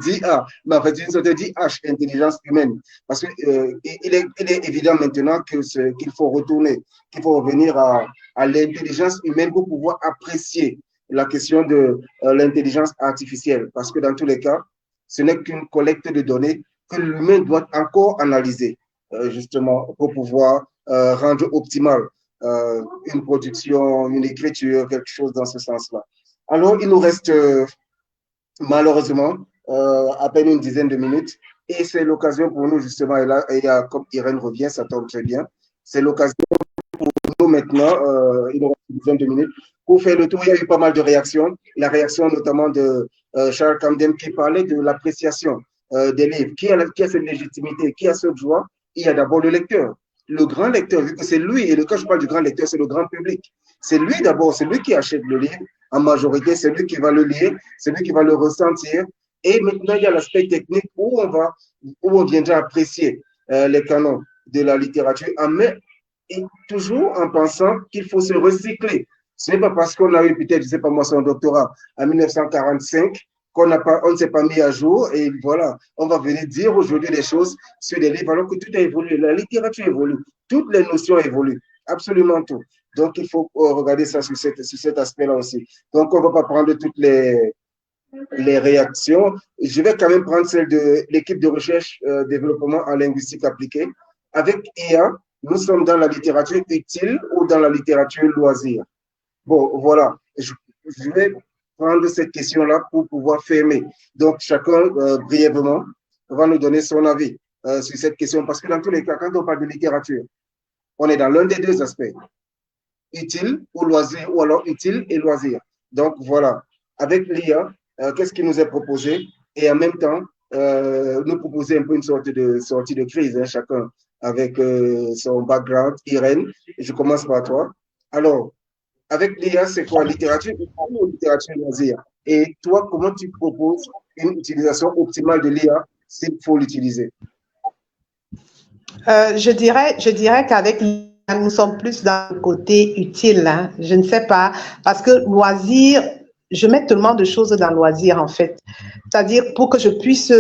d'IA, mais en fait une sorte d'IH, intelligence humaine. Parce qu'il est évident maintenant qu'il faut retourner, qu'il faut revenir à l'intelligence humaine pour pouvoir apprécier la question de l'intelligence artificielle. Parce que dans tous les cas, ce n'est qu'une collecte de données que l'humain doit encore analyser, justement, pour pouvoir rendre optimale une production, une écriture, quelque chose dans ce sens-là. Alors, il nous reste malheureusement à peine une dizaine de minutes et c'est l'occasion pour nous justement, et là, comme Irène revient, ça tombe très bien, c'est l'occasion pour nous maintenant, il nous reste une dizaine de minutes, pour faire le tour. Il y a eu pas mal de réactions, la réaction notamment de Charles Camden qui parlait de l'appréciation des livres. Qui a cette légitimité, qui a ce droit? Il y a d'abord le lecteur. Le grand lecteur, vu que c'est lui, et quand je parle du grand lecteur, c'est le grand public. C'est lui d'abord, c'est lui qui achète le livre. En majorité, c'est lui qui va le lire, c'est lui qui va le ressentir. Et maintenant, il y a l'aspect technique où on viendra apprécier les canons de la littérature, et toujours en pensant qu'il faut se recycler. Ce n'est pas parce qu'on a eu peut-être, je ne sais pas moi, son doctorat en 1945 on ne s'est pas mis à jour et voilà, on va venir dire aujourd'hui des choses sur les livres alors que tout a évolué. La littérature évolue, toutes les notions évoluent, absolument tout. Donc, il faut regarder ça sur cet aspect-là aussi. Donc, on ne va pas prendre toutes les réactions. Je vais quand même prendre celle de l'équipe de recherche développement en linguistique appliquée. Avec IA, nous sommes dans la littérature utile ou dans la littérature loisir. Bon, voilà. Je vais prendre cette question-là pour pouvoir fermer. Donc, chacun, brièvement, va nous donner son avis sur cette question. Parce que dans tous les cas, quand on parle de littérature, on est dans l'un des deux aspects. Utile ou loisir, ou alors utile et loisir. Donc, voilà. Avec l'IA, qu'est-ce qui nous est proposé? Et en même temps, nous proposer un peu une sorte de sortie de crise, hein, chacun avec son background. Irène, je commence par toi. Alors, avec l'IA, c'est quoi? Littérature ou littérature loisir? Et toi, comment tu proposes une utilisation optimale de l'IA s'il faut l'utiliser? Je dirais qu'avec l'IA, nous sommes plus dans le côté utile. Hein. Je ne sais pas, parce que loisir, je mets tellement de choses dans loisir en fait. C'est-à-dire pour que je puisse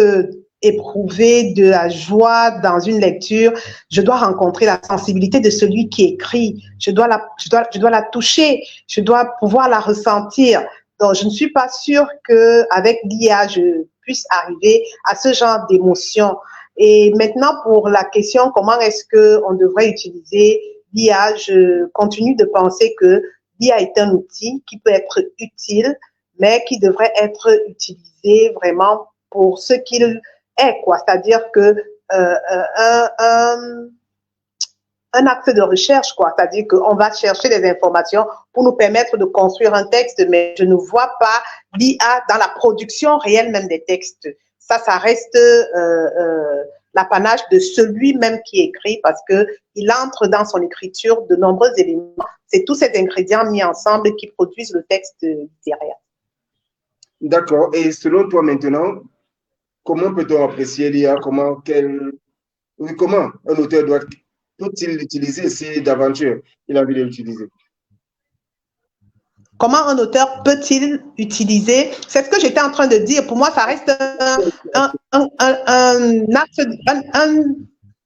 éprouver de la joie dans une lecture, je dois rencontrer la sensibilité de celui qui écrit. Je dois la toucher. Je dois pouvoir la ressentir. Donc, je ne suis pas sûre qu'avec l'IA, je puisse arriver à ce genre d'émotion. Et maintenant, pour la question, comment est-ce qu'on devrait utiliser l'IA, je continue de penser que l'IA est un outil qui peut être utile, mais qui devrait être utilisé vraiment pour ce qu'il est, quoi. C'est-à-dire que un axe de recherche, quoi. C'est-à-dire qu'on va chercher des informations pour nous permettre de construire un texte, mais je ne vois pas l'IA dans la production réelle même des textes. Ça reste l'apanage de celui-même qui écrit parce qu'il entre dans son écriture de nombreux éléments. C'est tous ces ingrédients mis ensemble qui produisent le texte littéraire. D'accord. Et selon toi maintenant, comment peut-on apprécier l'IA? Comment un auteur peut-il l'utiliser si d'aventure il a envie de l'utiliser? Comment un auteur peut-il utiliser? C'est ce que j'étais en train de dire. Pour moi, ça reste un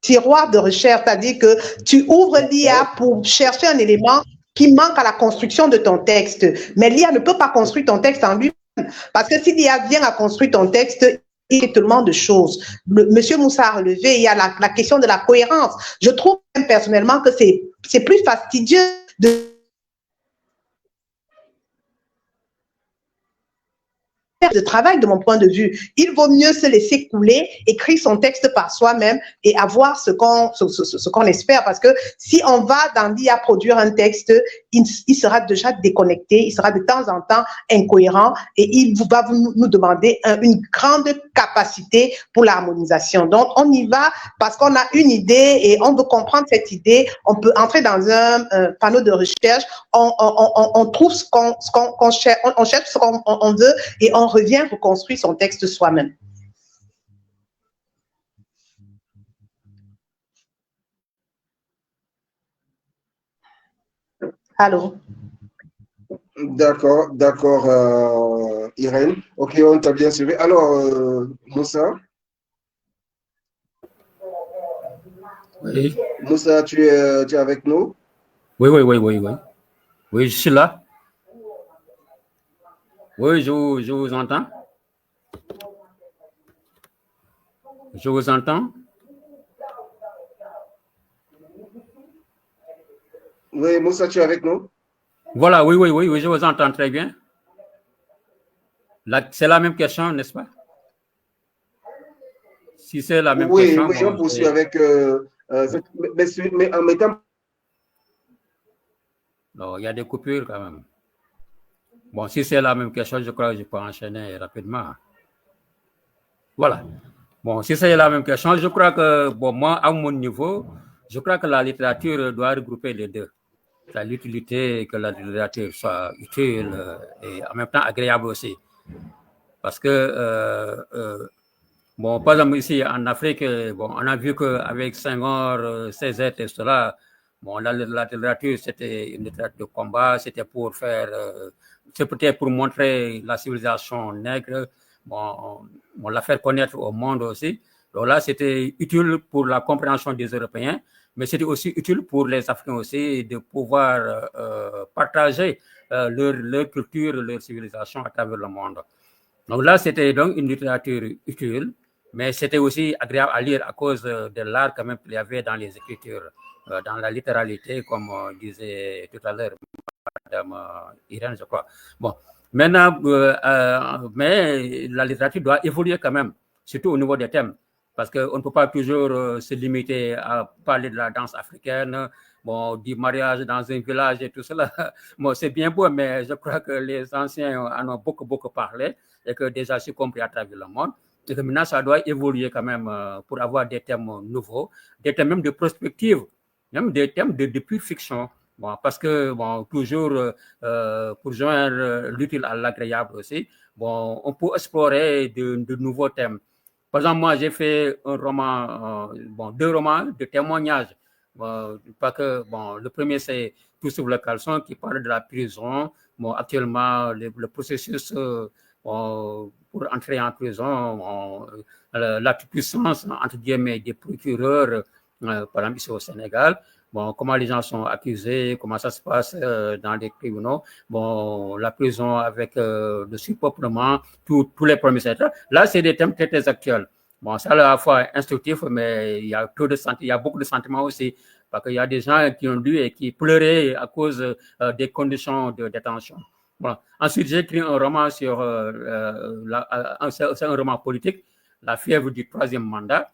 tiroir de recherche, c'est-à-dire que tu ouvres l'IA pour chercher un élément qui manque à la construction de ton texte. Mais l'IA ne peut pas construire ton texte en lui-même. Parce que si l'IA vient à construire ton texte, il y a tellement de choses. Monsieur Moussa a relevé, il y a la question de la cohérence. Je trouve même personnellement que c'est plus fastidieux de travail de mon point de vue. Il vaut mieux se laisser couler, écrire son texte par soi-même et avoir ce qu'on espère. Parce que si on va dans l'IA produire un texte, il sera déjà déconnecté, il sera de temps en temps incohérent et il va nous demander une grande capacité pour l'harmonisation. Donc, on y va parce qu'on a une idée et on veut comprendre cette idée. On peut entrer dans un panneau de recherche, on trouve ce qu'on cherche, on cherche ce qu'on veut et on revient reconstruire son texte soi-même. Allô? D'accord, Irène. Ok, on t'a bien suivi. Alors, Moussa? Oui. Moussa, tu es avec nous? Oui. Oui, je suis là. Oui, je vous entends. Je vous entends. Oui, Moussa, tu es avec nous? Voilà, oui, je vous entends très bien. C'est la même question, n'est-ce pas? Si c'est la même question. Oui, on poursuit avec... mais en mettant... Non, il y a des coupures quand même. Bon, si c'est la même question, je crois que je peux enchaîner rapidement. Voilà. Bon, si c'est la même question, je crois que, bon, moi, à mon niveau, je crois que la littérature doit regrouper les deux. L'utilité, que la littérature soit utile et en même temps agréable aussi. Parce que Bon, par exemple, ici en Afrique, bon, on a vu qu'avec Senghor, Césaire et cela, bon, la littérature, c'était une littérature de combat, c'était pour faire, c'est peut-être pour montrer la civilisation nègre, bon, on la faire connaître au monde aussi. Donc là, c'était utile pour la compréhension des Européens, mais c'était aussi utile pour les Africains aussi de pouvoir partager leur culture, leur civilisation à travers le monde. Donc là, c'était donc une littérature utile, mais c'était aussi agréable à lire à cause de l'art quand même qu'il y avait dans les écritures, dans la littéralité, comme disait tout à l'heure Madame Irène, je crois. Bon, maintenant, mais la littérature doit évoluer quand même, surtout au niveau des thèmes, parce qu'on ne peut pas toujours se limiter à parler de la danse africaine, bon, du mariage dans un village et tout cela. Bon, c'est bien beau, mais je crois que les anciens en ont beaucoup parlé et que déjà c'est compris à travers le monde. Et que maintenant, ça doit évoluer quand même pour avoir des thèmes nouveaux, des thèmes même de prospective, même des thèmes de pure fiction. Bon, parce que, bon, toujours pour joindre l'utile à l'agréable aussi, bon, on peut explorer de nouveaux thèmes. Par exemple, moi, j'ai fait un roman, bon, 2 romans de témoignages. Pas que, bon, le premier, c'est Tout sur le caleçon qui parle de la prison. Bon, actuellement, le processus pour entrer en prison, la puissance, entre guillemets, des procureurs, par exemple, ici au Sénégal. Bon, comment les gens sont accusés, comment ça se passe dans les tribunaux. Bon, la prison avec le surpeuplement, tous les problèmes, etc. Là, c'est des thèmes très actuels. Bon, ça, à la fois instructif, mais il y a beaucoup de sentiments aussi. Parce qu'il y a des gens qui ont lu et qui pleuraient à cause des conditions de détention. Bon. Ensuite, j'ai écrit un roman sur, c'est un roman politique, La fièvre du 3e mandat.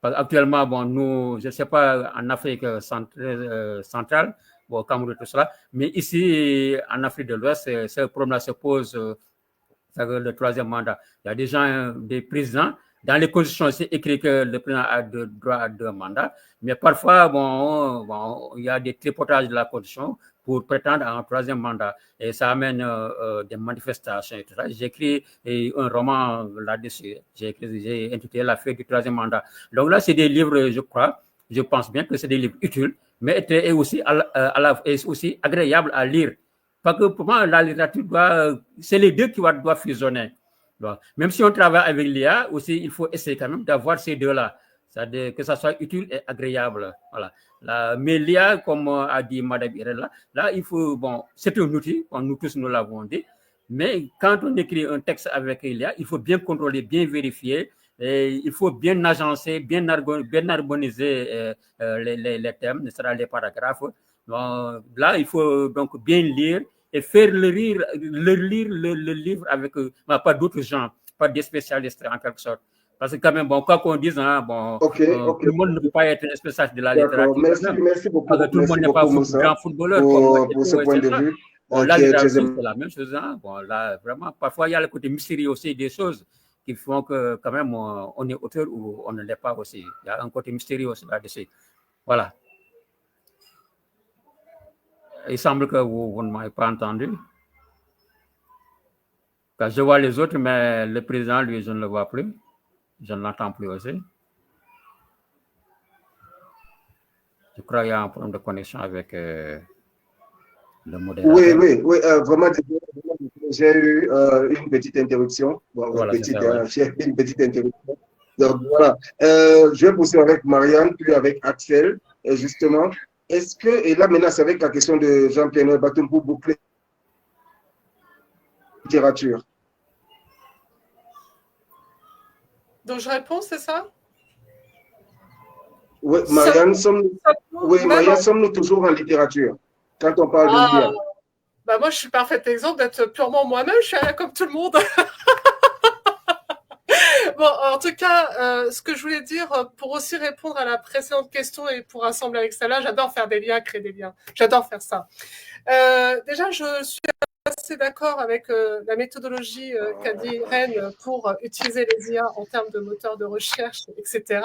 Actuellement, bon, nous, je ne sais pas, en Afrique centrale, bon, Cameroun et tout cela, mais ici, en Afrique de l'Ouest, ce problème-là se pose, le 3e mandat. Il y a des gens, des présidents, dans les constitutions, c'est écrit que le président a droit à 2 mandats, mais parfois, bon, il y a des tripotages de la constitution pour prétendre à un 3e mandat. Et ça amène des manifestations, etc. J'ai écrit un roman là-dessus. J'ai intitulé La fête du 3e mandat. Donc là, c'est des livres, je pense bien que c'est des livres utiles, mais est aussi, est aussi agréable à lire. Parce que pour moi, la littérature c'est les deux qui doivent fusionner. Même si on travaille avec l'IA, aussi, il faut essayer quand même d'avoir ces deux-là. C'est-à-dire que ça soit utile et agréable. Voilà. Mais l'IA, comme a dit Mme Irène, là, il faut, bon, c'est un outil, nous tous nous l'avons dit, mais quand on écrit un texte avec l'IA, il faut bien contrôler, bien vérifier, et il faut bien agencer, bien harmoniser les thèmes, les paragraphes. Donc, là, il faut donc bien lire et faire lire le livre avec pas d'autres gens, pas des spécialistes en quelque sorte. Parce que quand même, bon, quoi qu'on dise, hein, bon, tout le monde ne peut pas être un spécialiste de la littérature. Merci beaucoup. Parce que tout le monde n'est pas grand footballeur. Pour ce point de vue. Bon, la littérature, c'est la même chose. Hein. Bon, là, vraiment, parfois, il y a le côté mystérieux aussi des choses qui font que quand même, on est auteur ou on ne l'est pas aussi. Il y a un côté mystérieux aussi là-dessus. Voilà. Il semble que vous ne m'avez pas entendu. Quand je vois les autres, mais le président, lui, je ne le vois plus. Je ne l'entends plus aussi. Je crois qu'il y a un problème de connexion avec le modérateur. Oui, vraiment, j'ai eu une petite interruption. Bon, voilà, j'ai eu une petite interruption. Donc voilà, je vais poursuivre avec Marianne, puis avec Axel. Et justement, est-ce que, et là maintenant, c'est avec la question de Jean-Pierre Batum pour boucler la littérature. Donc je réponds, c'est ça? Oui, Marianne, sommes-nous toujours en littérature quand on parle de l'IA? Bah moi, je suis parfait exemple d'être purement moi-même. Je suis là comme tout le monde. Bon, en tout cas, ce que je voulais dire, pour aussi répondre à la précédente question et pour assembler avec celle-là, j'adore faire des liens, créer des liens. J'adore faire ça. Déjà, je suis assez d'accord avec la méthodologie qu'a dit Irène pour utiliser les IA en termes de moteur de recherche, etc.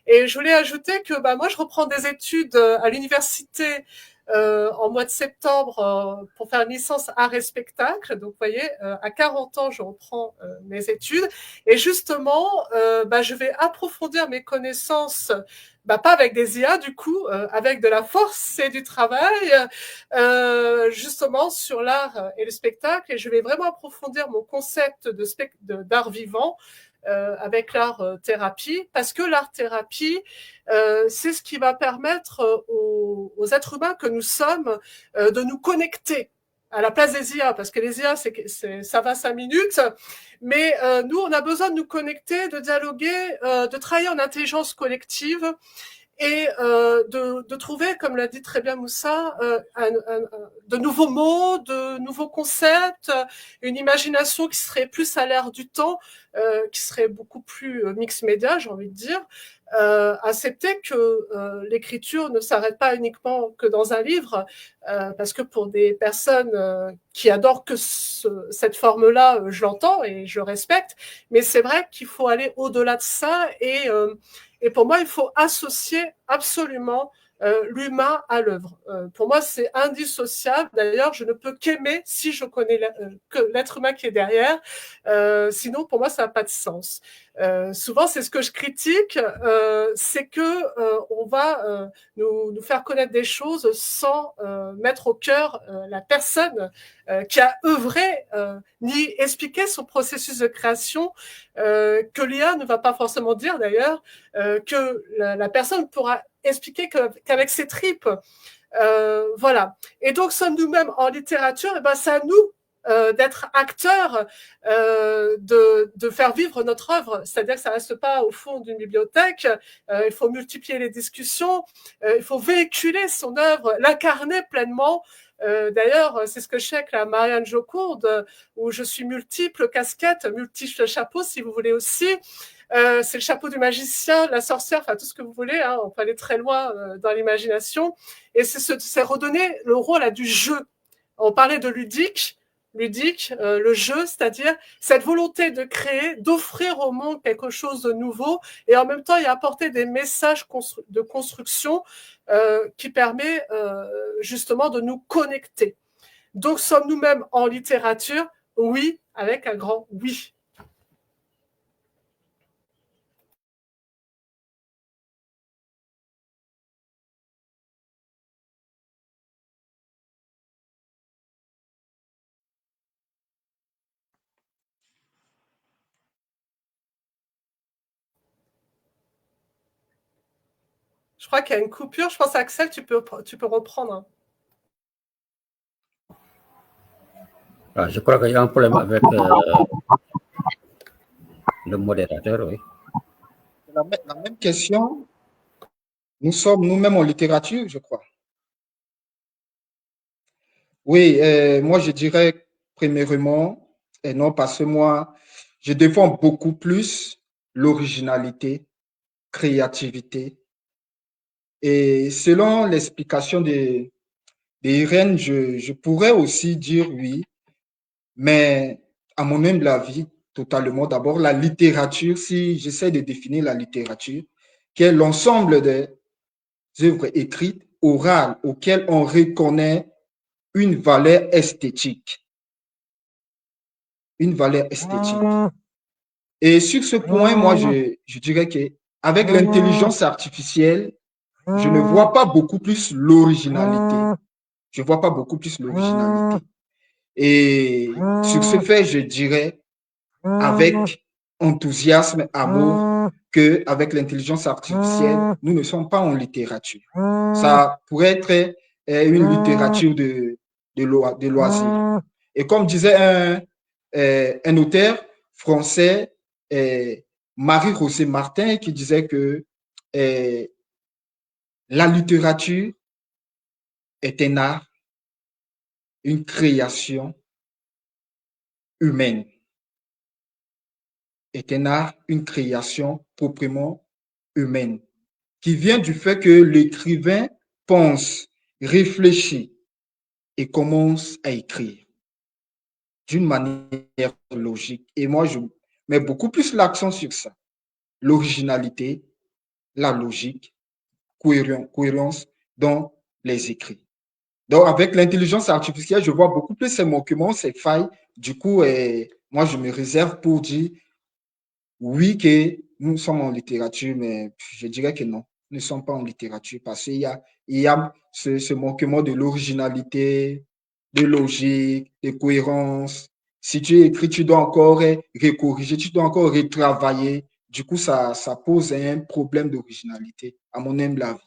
Et je voulais ajouter que moi, je reprends des études à l'université en mois de septembre pour faire une licence art et spectacle. Donc, vous voyez, à 40 ans, je reprends mes études. Et justement, je vais approfondir mes connaissances, pas avec des IA du coup, avec de la force et du travail, justement sur l'art et le spectacle. Et je vais vraiment approfondir mon concept d'art vivant avec l'art-thérapie, parce que l'art-thérapie, c'est ce qui va permettre aux êtres humains que nous sommes de nous connecter à la place des IA, parce que les IA, ça va 5 minutes, mais nous, on a besoin de nous connecter, de dialoguer, de travailler en intelligence collective et de trouver, comme l'a dit très bien Moussa, de nouveaux mots, de nouveaux concepts, une imagination qui serait plus à l'air du temps, qui serait beaucoup plus mix média, j'ai envie de dire. Accepter que l'écriture ne s'arrête pas uniquement que dans un livre, parce que pour des personnes qui adorent que cette forme-là, je l'entends et je respecte, mais c'est vrai qu'il faut aller au-delà de ça et pour moi, il faut associer absolument l'humain à l'œuvre. Pour moi, c'est indissociable. D'ailleurs, je ne peux qu'aimer si je connais que l'être humain qui est derrière. Sinon, pour moi, ça n'a pas de sens. Souvent, c'est ce que je critique, c'est que on va nous faire connaître des choses sans mettre au cœur la personne qui a œuvré, ni expliqué son processus de création, que l'IA ne va pas forcément dire d'ailleurs, que la personne pourra expliquer qu'avec ses tripes. Voilà. Et donc, sommes nous-mêmes en littérature, et c'est à nous d'être acteurs, de faire vivre notre œuvre. C'est-à-dire que ça reste pas au fond d'une bibliothèque. Il faut multiplier les discussions. Il faut véhiculer son œuvre, l'incarner pleinement. D'ailleurs, c'est ce que je fais avec la Marianne Joconde, où je suis multiples casquettes, multiples chapeaux, si vous voulez aussi. C'est le chapeau du magicien, de la sorcière, enfin tout ce que vous voulez, hein, on peut aller très loin dans l'imagination. Et c'est redonner le rôle du jeu. On parlait de ludique, le jeu, c'est-à-dire cette volonté de créer, d'offrir au monde quelque chose de nouveau, et en même temps y apporter des messages de construction qui permet justement de nous connecter. Donc sommes nous-mêmes en littérature? Oui, avec un grand oui. Je crois qu'il y a une coupure. Je pense, Axel, tu peux reprendre. Je crois qu'il y a un problème avec le modérateur, oui. La même question. Nous sommes nous-mêmes en littérature, je crois. Oui, moi je dirais premièrement, et non parce que moi, je défends beaucoup plus l'originalité, créativité. Et selon l'explication d'Irène, je pourrais aussi dire oui, mais à mon humble avis, totalement. D'abord, la littérature, si j'essaie de définir la littérature, qui est l'ensemble des œuvres écrites, orales, auxquelles on reconnaît une valeur esthétique. Une valeur esthétique. Et sur ce point, moi, je dirais qu'avec l'intelligence artificielle, je ne vois pas beaucoup plus l'originalité. Je ne vois pas beaucoup plus l'originalité. Et sur ce fait, je dirais avec enthousiasme, amour, qu'avec l'intelligence artificielle, nous ne sommes pas en littérature. Ça pourrait être une littérature de loisirs. Et comme disait un auteur français, Marie-Rosée Martin, qui disait que la littérature est un art, une création humaine. Est un art, une création proprement humaine, qui vient du fait que l'écrivain pense, réfléchit et commence à écrire d'une manière logique. Et moi, je mets beaucoup plus l'accent sur ça. L'originalité, la logique, cohérence dans les écrits. Donc, avec l'intelligence artificielle, je vois beaucoup plus ces manquements, ces failles. Du coup, moi, je me réserve pour dire oui que nous sommes en littérature, mais je dirais que non, nous ne sommes pas en littérature parce qu'il y a ce manquement de l'originalité, de logique, de cohérence. Si tu écris, tu dois encore recorriger, tu dois encore retravailler. Du coup, ça pose un problème d'originalité, à mon humble avis.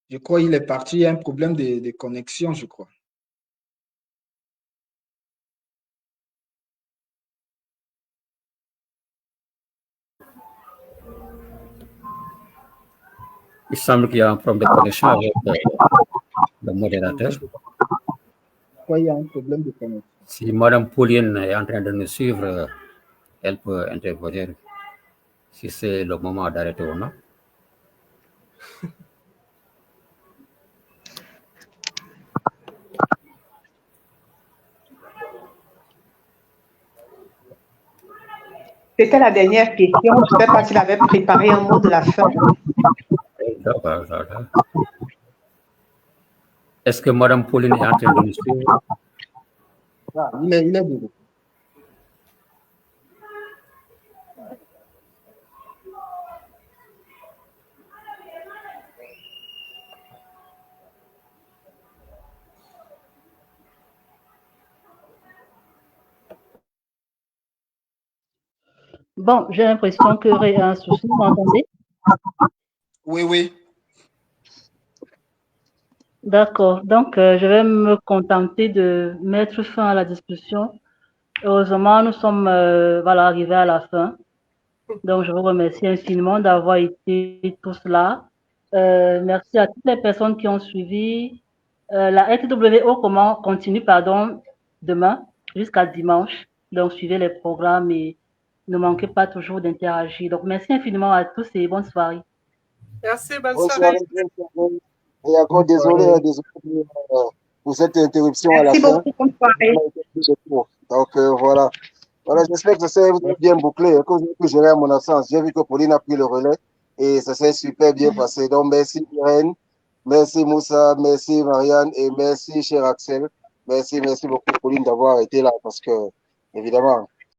Je crois qu'il est parti, il y a un problème de connexion, je crois. Il semble qu'il y a un problème de connexion avec le modérateur. Je crois qu'il y a un problème de connexion. Si Madame Pauline est en train de nous suivre, elle peut intervenir si c'est le moment d'arrêter ou non. C'était la dernière question. Je ne sais pas s'il avait préparé un mot de la fin. Est-ce que Madame Pauline est en train de nous suivre? Ah, il est debout. Bon, j'ai l'impression qu'il y a un souci, vous m'entendez? Oui, oui. D'accord, donc je vais me contenter de mettre fin à la discussion. Heureusement, nous sommes voilà, arrivés à la fin. Donc, je vous remercie infiniment d'avoir été tous là. Merci à toutes les personnes qui ont suivi. La RTWO continue demain jusqu'à dimanche. Donc, suivez les programmes et ne manquez pas toujours d'interagir. Donc, merci infiniment à tous et bonne soirée. Merci, bonne Bonne soirée. soirée. Et encore désolé pour cette interruption à la Merci fin. beaucoup, bonne soirée. Donc voilà. Voilà, j'espère que ça vous a bien bouclé, que vous avez pu gérer à mon absence. J'ai vu que Pauline a pris le relais et ça s'est super bien passé. Donc merci Irène, merci Moussa, merci Marianne et merci cher Axel. Merci beaucoup Pauline d'avoir été là parce que évidemment,